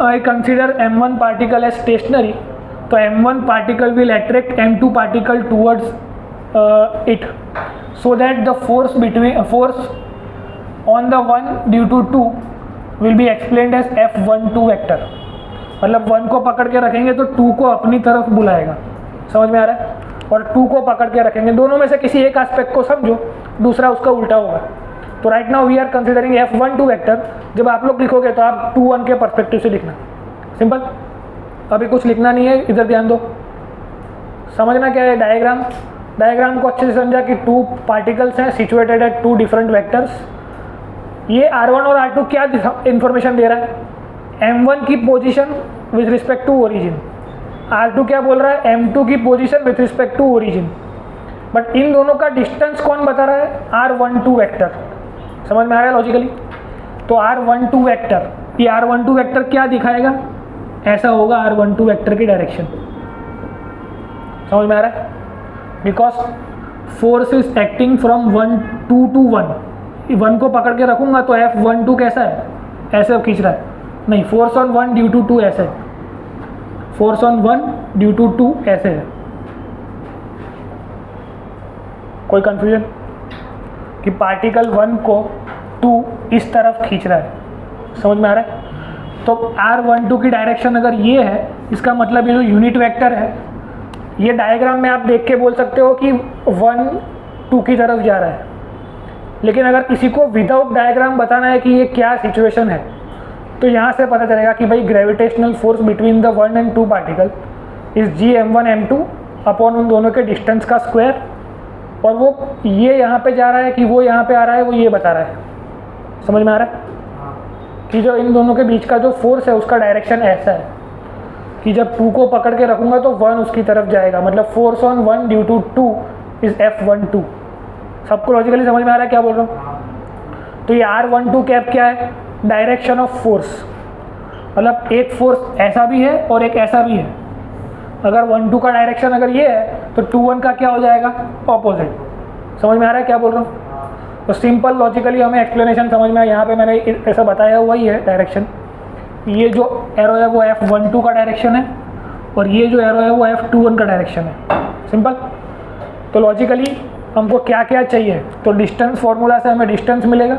I consider M1 particle as stationary तो M1 particle will attract M2 particle towards it so that the force on the 1 due to 2 will be explained as F12 vector. मतलब 1 को पकड़ के रखेंगे तो 2 को अपनी तरफ बुलाएगा। समझ में आ रहा है? और 2 को पकड़ के रखेंगे, दोनों में से किसी एक एस्पेक्ट को समझो, दूसरा उसका उल्टा होगा। तो right now we are considering F12 vector. जब आप लोग लिखोगे तो आप 2-1 के परस्पेक्टिव से लिखना। सिंपल। अभी कुछ लिखना नहीं है, इधर ध्यान दो। समझना क्या है डायग्राम को अच्छे से समझा कि 2 पार्टिकल्स हैं सिचुएटेड एट 2 डिफरेंट वेक्टर्स। ये R1 और R2 क्या इंफॉर्मेशन दे रहा है? M1 की position with respect to origin. R2 क्या बोल रहा है? M2 की position with respect to origin. But इन दोनों का डिस्टेंस कौन बता रहा है? R12 vector. समझ में आ रहा है लॉजिकली? तो R12 वेक्टर, ये R12 वेक्टर क्या दिखाएगा? ऐसा होगा R12 वेक्टर की डायरेक्शन। समझ में आ रहा है? Because force is acting from 2 to 1। 1 को पकड़ के रखूंगा तो F12 कैसा है? ऐसे खींच रहा है। नहीं, फोर्स ऑन 1 ड्यू टू 2 ऐसे, फोर्स ऑन 1 ड्यू टू 2 ऐसे है। कोई कंफ्यूजन? कि पार्टिकल 1 को 2 इस तरफ खींच रहा है। समझ में आ रहा है? तो R12 की डायरेक्शन अगर ये है, इसका मतलब ये जो यूनिट वेक्टर है, ये डायग्राम में आप देख के बोल सकते हो कि 1 2 की तरफ जा रहा है। लेकिन अगर किसी को विदाउट डायग्राम बताना है कि ये क्या सिचुएशन है, तो यहाँ से पता चलेगा कि भाई gravitational force between the 1 and 2 particle is G M1 M2 upon उन दोनों के डिस्टेंस का स्क्वायर। और वो ये यहाँ पे जा रहा है कि वो यहाँ पे आ रहा है, वो ये बता रहा है। समझ में आ रहा है कि जो इन दोनों के बीच का जो फोर्स है उसका डायरेक्शन ऐसा है कि जब 2 को पकड़ के रखूँगा तो 1 उसकी तरफ जाएगा। मतलब force on 1 due to 2 is F12। सबको लॉजिकली समझ में आ रहा है क्या बोल रहा हूँ? तो ये R12 कैप क्या है? Direction of force. मतलब एक फोर्स ऐसा भी है और एक ऐसा भी है। अगर 1-2 का डायरेक्शन अगर ये है तो 2-1 का क्या हो जाएगा? ऑपोजिट। समझ में आ रहा है क्या बोल रहा हूँ? तो सिंपल लॉजिकली हमें एक्सप्लेनेशन समझ में आया। यहाँ पे मैंने ऐसा बताया हुआ ही है डायरेक्शन। ये जो एरो है वो F12 का डायरेक्शन है और ये जो एरो है वो F21 का डायरेक्शन है। सिंपल। तो लॉजिकली हमको क्या क्या चाहिए, तो डिस्टेंस फॉर्मूला से हमें डिस्टेंस मिलेगा।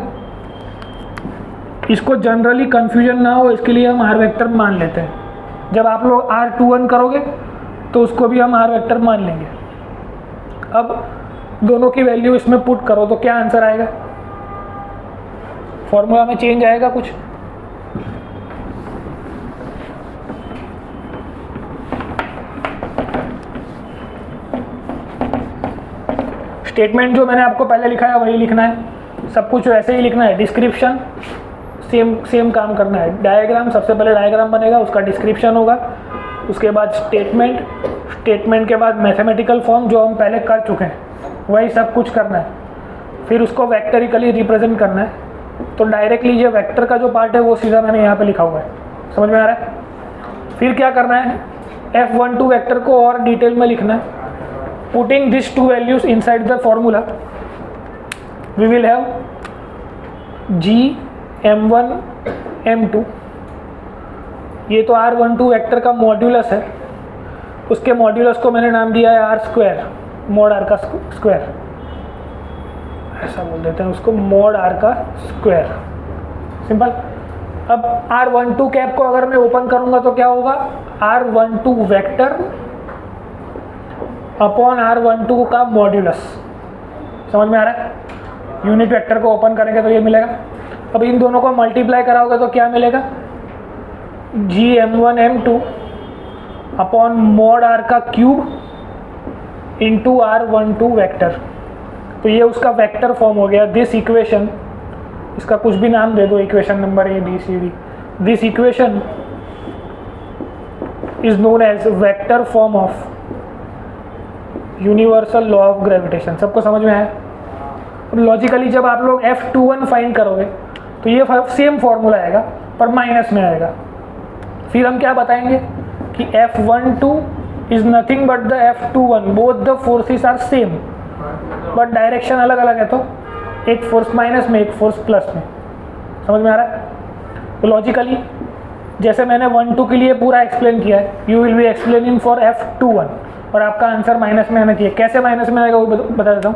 इसको जनरली कंफ्यूजन ना हो इसके लिए हम आर वेक्टर मान लेते हैं। जब आप लोग R21 करोगे तो उसको भी हम आर वेक्टर मान लेंगे। अब दोनों की वैल्यू इसमें पुट करो तो क्या आंसर आएगा, फॉर्मूला में चेंज आएगा कुछ? स्टेटमेंट जो मैंने आपको पहले लिखा है वही लिखना है, सब कुछ वैसे ही लिखना है। डिस्क्रिप्शन सेम काम करना है। डायग्राम, सबसे पहले डायग्राम बनेगा, उसका डिस्क्रिप्शन होगा, उसके बाद स्टेटमेंट के बाद मैथमेटिकल फॉर्म जो हम पहले कर चुके हैं वही सब कुछ करना है। फिर उसको वेक्टरिकली रिप्रेजेंट करना है। तो डायरेक्टली ये वेक्टर का जो पार्ट है वो सीधा मैंने यहाँ पे लिखा हुआ है, समझ में आ रहा है? फिर क्या करना है, F12 वेक्टर को और डिटेल में लिखना है। Putting these two values inside the formula, we will have G M1 M2। ये तो R12 वेक्टर का मॉड्यूलस है, उसके मॉड्यूलस को मैंने नाम दिया है R², मॉड R का स्क्वायर, ऐसा बोल देते हैं उसको, मॉड R का स्क्वायर। सिंपल। अब R12 कैप को अगर मैं ओपन करूंगा तो क्या होगा, R12 वेक्टर अपॉन R12 का मॉड्यूलस। समझ में आ रहा है? यूनिट वेक्टर को ओपन करेंगे तो ये मिलेगा। अब इन दोनों को मल्टीप्लाई कराओगे तो क्या मिलेगा, GM1 M2 upon mod R का क्यूब इंटू R12 वेक्टर। तो ये उसका वेक्टर फॉर्म हो गया। दिस इक्वेशन, इसका कुछ भी नाम दे दो, equation number ABCD। This equation is known as vector form of universal law of gravitation. सबको समझ में आया? अब लॉजिकली जब आप लोग F21 फाइंड करोगे तो ये सेम फॉर्मूला आएगा पर माइनस में आएगा। फिर हम क्या बताएंगे कि F12 is nothing but the F21, both the forces are same but direction अलग अलग है, तो एक फोर्स माइनस में एक फोर्स प्लस में। समझ में आ रहा है? तो लॉजिकली जैसे मैंने 1-2 के लिए पूरा एक्सप्लेन किया है, you will be explaining for F21 और आपका आंसर माइनस में आना चाहिए। कैसे माइनस में आएगा वो बता देता हूँ।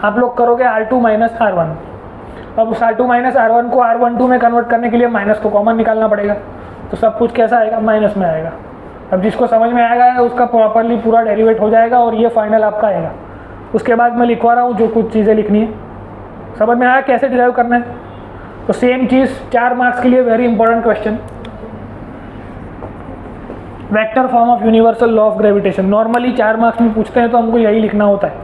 आप लोग करोगे R2 माइनस R1, अब उस R2 माइनस R1 को R12 में कन्वर्ट करने के लिए माइनस को कॉमन निकालना पड़ेगा, तो सब कुछ कैसा आएगा, माइनस में आएगा। अब जिसको समझ में आएगा उसका प्रॉपरली पूरा डेरिवेट हो जाएगा और ये फाइनल आपका आएगा। उसके बाद मैं लिखवा रहा हूँ जो कुछ चीज़ें लिखनी है। समझ में आया कैसे डिराइव करना है? तो सेम चीज़ 4 मार्क्स के लिए very important question, vector form of universal law of gravitation. Normally 4 marks में पूछते हैं तो हमको यही लिखना होता है,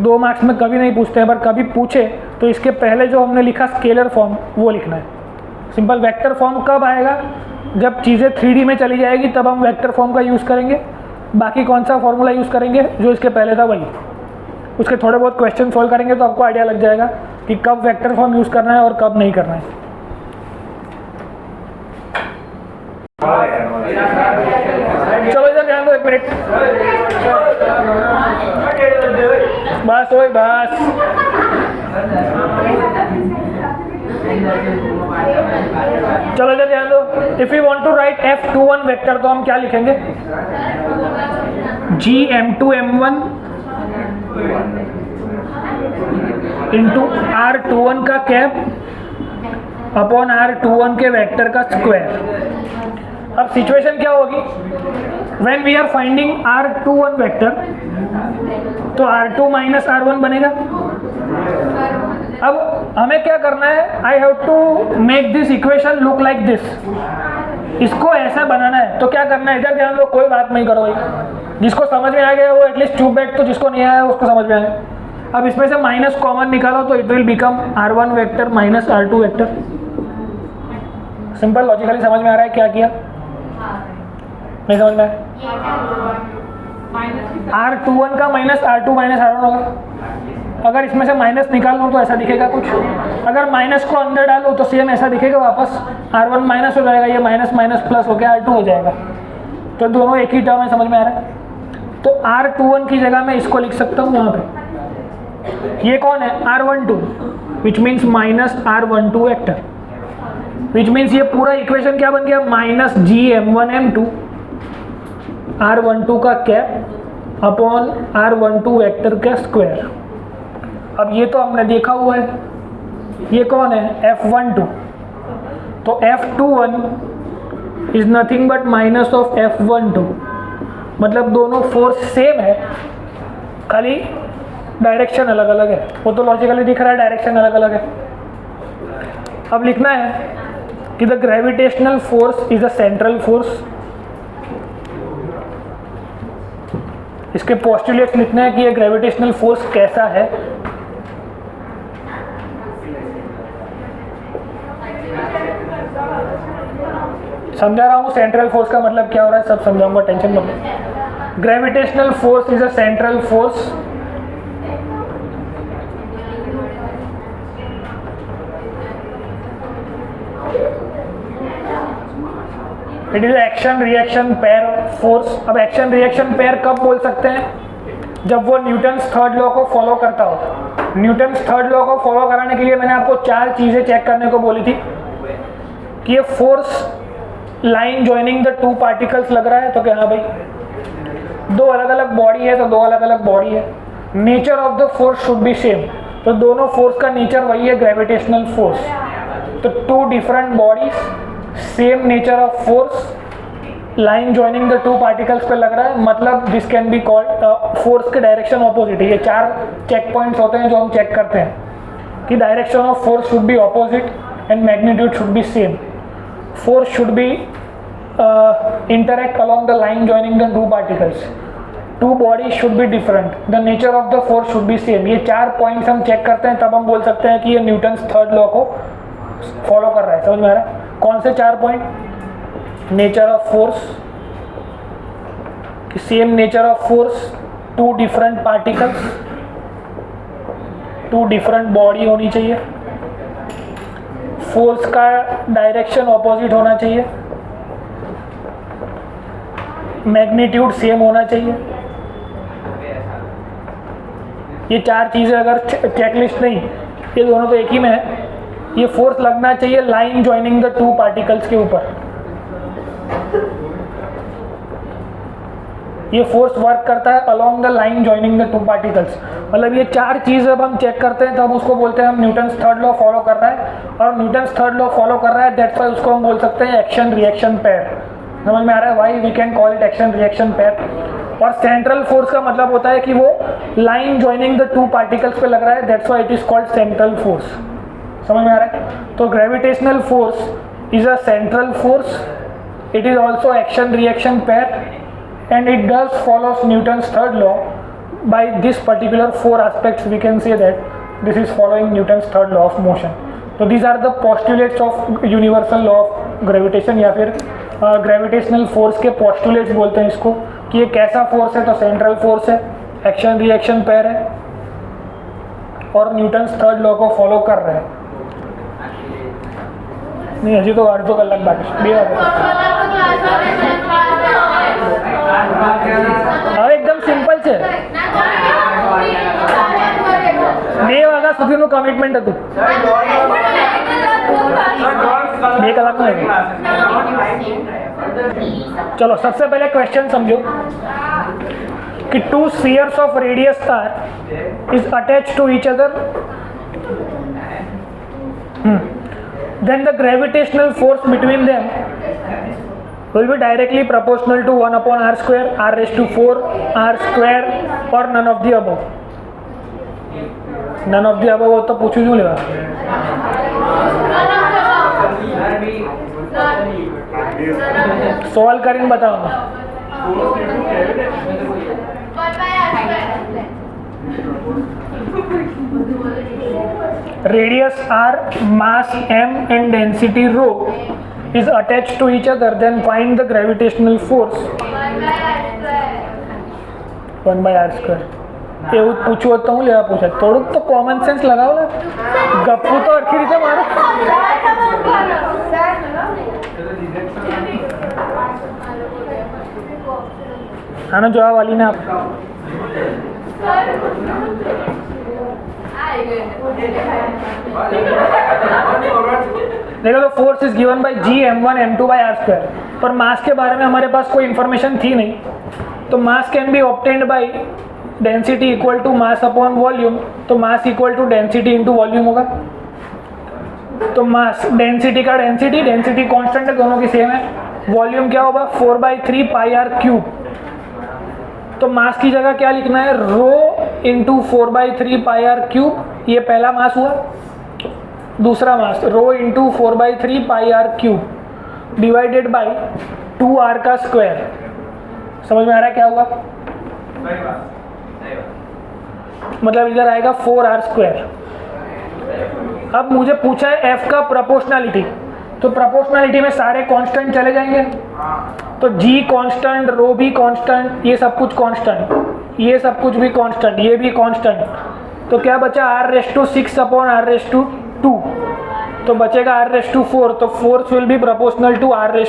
2 मार्क्स में कभी नहीं पूछते हैं, पर कभी पूछे तो इसके पहले जो हमने लिखा स्केलर फॉर्म वो लिखना है। सिंपल। वेक्टर फॉर्म कब आएगा, जब चीज़ें 3D में चली जाएगी तब हम वेक्टर फॉर्म का यूज़ करेंगे। बाकी कौन सा फॉर्मूला यूज़ करेंगे, जो इसके पहले था वही। उसके थोड़े बहुत क्वेश्चन सॉल्व करेंगे तो आपको आइडिया लग जाएगा कि कब वेक्टर फॉर्म यूज़ करना है और कब नहीं करना है। चलो इधर ध्यान दो, 1 मिनट बस, ओए बस। चलो इधर ध्यान दो। If you want to write F21 vector तो हम क्या लिखेंगे, GM2 M1 इंटू R21 का कैप अपॉन R21 के वेक्टर का स्क्वायर। अब सिचुएशन क्या होगी, when we are finding R21 vector तो R2 माइनस R1 बनेगा। अब हमें क्या करना है, I have to make this equation look like this. इसको ऐसा बनाना है तो क्या करना है, इधर ध्यान दो, कोई बात नहीं करो भाई। जिसको समझ में आ गया वो एटलीस्ट चुप बैठ, तो जिसको नहीं आया उसको समझ में आया। अब इसमें से माइनस कॉमन निकालो तो it will become R1 vector minus R2 vector. Simple. Logically समझ में आ रहा है क्या किया, नहीं समझ में आया? R21 का माइनस R2 माइनस R1 होगा। अगर इसमें से माइनस निकाल लो तो ऐसा दिखेगा कुछ, अगर माइनस को अंदर डालो तो सेम ऐसा दिखेगा वापस। R1 माइनस हो जाएगा, ये माइनस माइनस प्लस हो गया, R2 हो जाएगा। तो दोनों एक ही टर्म है, समझ में आ रहा है? तो R21 की जगह मैं इसको लिख सकता हूँ यहाँ पे। ये कौन है, R12, which means minus R12 vector, which means ये पूरा इक्वेशन क्या बन गया, माइनस GM1 M2 R12 का कैप अपॉन R12 वेक्टर का स्क्वायर। अब ये तो हमने देखा हुआ है, ये कौन है F12, तो F21 is nothing but minus of F12, मतलब दोनों फोर्स सेम है, खाली डायरेक्शन अलग अलग है। वो तो लॉजिकली दिख रहा है डायरेक्शन अलग अलग है। अब लिखना है कि the gravitational force is a central force. इसके पोस्टुलेट्स लिखना है कि ये ग्रेविटेशनल फोर्स कैसा है। समझा रहा हूँ सेंट्रल फोर्स का मतलब क्या हो रहा है, सब समझाऊंगा, टेंशन मत लो। Gravitational force is a central force it is action reaction pair force. अब एक्शन रिएक्शन पेयर कब बोल सकते हैं, जब वो न्यूटन्स थर्ड लॉ को फॉलो करता हो। न्यूटन्स थर्ड लॉ को फॉलो कराने के लिए मैंने आपको 4 चीजें चेक करने को बोली थी कि ये force line joining the 2 particles लग रहा है, तो क्या हाँ भाई 2 अलग अलग बॉडी है, तो 2 अलग अलग बॉडी है। Nature of the force should be same, तो दोनों फोर्स का नेचर वही है, ग्रेविटेशनल फोर्स। तो 2 different bodies, same nature of force, line joining the 2 particles पे लग रहा है, मतलब this can be called force के डायरेक्शन ऑपोजिट है। ये 4 चेक पॉइंट्स होते हैं जो हम चेक करते हैं कि direction of force should be opposite and magnitude should be same. Force should be interact along the line joining the 2 particles. 2 bodies should be different. The nature of the force should be same. ये 4 points हम check करते हैं, तब हम बोल सकते हैं कि ये न्यूटन्स थर्ड लॉ को फॉलो कर रहा है। समझ में आ रहा है? कौन से 4 point? Nature of force, same nature of force, 2 different particles, 2 different body होनी चाहिए, फोर्स का डायरेक्शन ऑपोजिट होना चाहिए, मैग्नीट्यूड सेम होना चाहिए। ये 4 चीज़ें अगर चेकलिस्ट नहीं, ये दोनों तो एक ही में है। ये फोर्स लगना चाहिए लाइन ज्वाइनिंग द 2 पार्टिकल्स के ऊपर। ये फोर्स वर्क करता है along the line joining the 2 particles. मतलब ये 4 चीज़ जब हम चेक करते हैं तब उसको बोलते हैं हम न्यूटन्स थर्ड लॉ फॉलो कर रहा है, और न्यूटन्स थर्ड लॉ फॉलो कर रहा है, दैट्स वाई उसको हम बोल सकते हैं एक्शन रिएक्शन पेयर। समझ में आ रहा है? Why we can call it action reaction pair. और सेंट्रल फोर्स का मतलब होता है कि वो लाइन ज्वाइनिंग द 2 पार्टिकल्स पे लग रहा है, that's why it is called central force. समझ में आ रहा है? तो gravitational force is a central force, it is also action reaction pair, and it does follows Newton's third law. By this particular 4 aspects we can say that this is following Newton's third law of motion. So these are the postulates of universal law of gravitation, या फिर gravitational force के postulates बोलते हैं इसको, कि ये कैसा force है, तो सेंट्रल फोर्स है, एक्शन रिएक्शन पेयर है और न्यूटन्स थर्ड लॉ को फॉलो कर रहे हैं। नहीं हजी तो 8 कलाक बाकी एकदम સિમ્પલ છે 2 વાગ્યા સુધીનું કમિટમેન્ટ હતું 2 કલાકનું है। चलो सबसे पहले क्वेश्चन समझो कि 2 spheres of radius r is attached to each other, then the gravitational force between them will be directly proportional to 1 upon r square, r raised to 4, r square, or none of the above. None of the above हो तो पूछू क्यों लेगा? Solve करें बताओ ना। Radius r, mass m, and density rho is attached to each other, then find the gravitational force 1 by r square. એવું પૂછવું તો હું લેવા પૂછે, થોડુંક તો કોમન સેન્સ લગાવો ને, ગપ્પુ તો અરખી રીતે મારો। આનો જવાબ આલીને આપ। देखो तो force is given by g m1 m2 by r square। पर मास के बारे में हमारे पास कोई इन्फॉर्मेशन थी नहीं, तो mass can be obtained by density equal to mass upon volume. तो mass equal to density into volume होगा। तो मास डेंसिटी का डेंसिटी कांस्टेंट है, दोनों की सेम है। वॉल्यूम क्या होगा 4/3 पाई आर क्यूब। तो मास की जगह क्या लिखना है, rho into 4/3 pi R cube. ये पहला मास हुआ। दूसरा mass rho into 4/3 pi R cube divided by 2r का स्क्वायर। समझ में आ रहा है क्या होगा? मतलब इधर आएगा 4r स्क्वायर। अब मुझे पूछा है f का प्रोपोर्शनलिटी, तो प्रोपोर्शनलिटी में सारे कांस्टेंट चले जाएंगे। तो g कांस्टेंट, रो भी कांस्टेंट, ये सब कुछ कांस्टेंट, ये सब कुछ भी कांस्टेंट, ये भी कांस्टेंट। तो क्या बचा r�6 अपॉन r�2, तो बचेगा r⁴। तो force will be proportional to r⁴।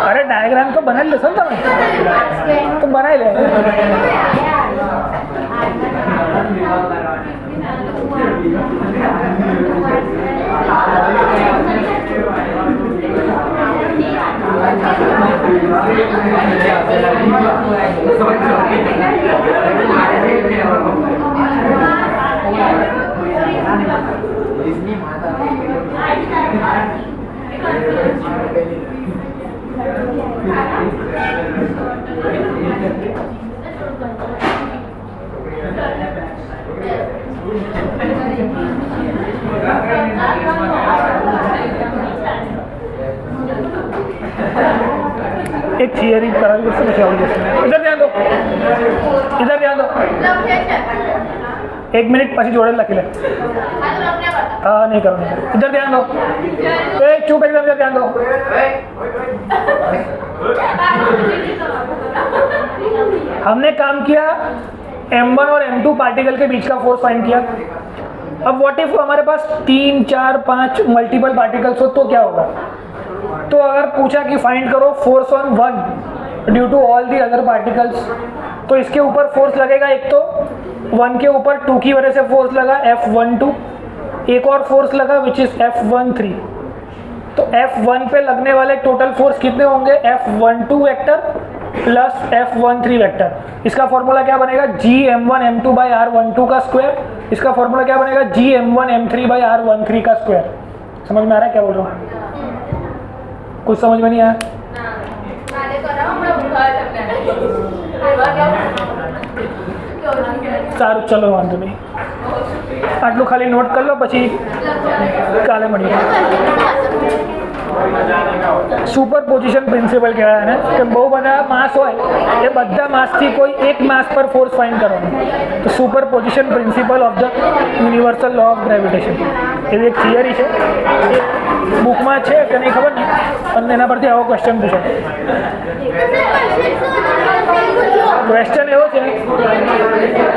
अरे डायग्राम तो बना लेसन तो बना ले। एक थियरी करा इधर ध्यान दो, इधर ध्यान दो। 1 मिनिट પછી જોડે લખી લે। हाँ नहीं करो, इधर ध्यान दो। चुप एकदम, इधर ध्यान दो। हमने काम किया m1 और m2 पार्टिकल के बीच का फोर्स फाइंड किया। अब व्हाट इफ हमारे पास 3, 4, 5 मल्टीपल पार्टिकल्स हो तो क्या होगा? तो अगर पूछा कि फाइंड करो force on 1 due to all the other particles, तो इसके ऊपर फोर्स लगेगा। एक तो 1 के ऊपर 2 की वजह से फोर्स लगा F12, एक और फोर्स लगा विच इज F13। तो F1 पे लगने वाले टोटल फोर्स कितने होंगे? F12 vector plus F13 vector. इसका फॉर्मूला क्या बनेगा? Gm1m2 बाई R12 का स्क्वायर। इसका फॉर्मूला क्या बनेगा? Gm1m3 बाई R13 का स्क्वायर। समझ में आ रहा है क्या बोल रहा हूँ? कुछ समझ में नहीं आया? सारू चलो वांधो नहीं, आटलू खाली नोट कर लो पछी काले मळीए। सुपरपोजिशन प्रिंसिपल कहेवाय ने कि बहु बधा मास होय ए बधा मास थी कोई एक मास पर फोर्स फाइंड करवानो। तो superposition principle of the universal law of gravitation एवी एक थियरी है, बुक में है कि नहीं खबर नहीं, पर एना परथी आवो क्वेश्चन पूछाय। क्वेश्चन एवो छे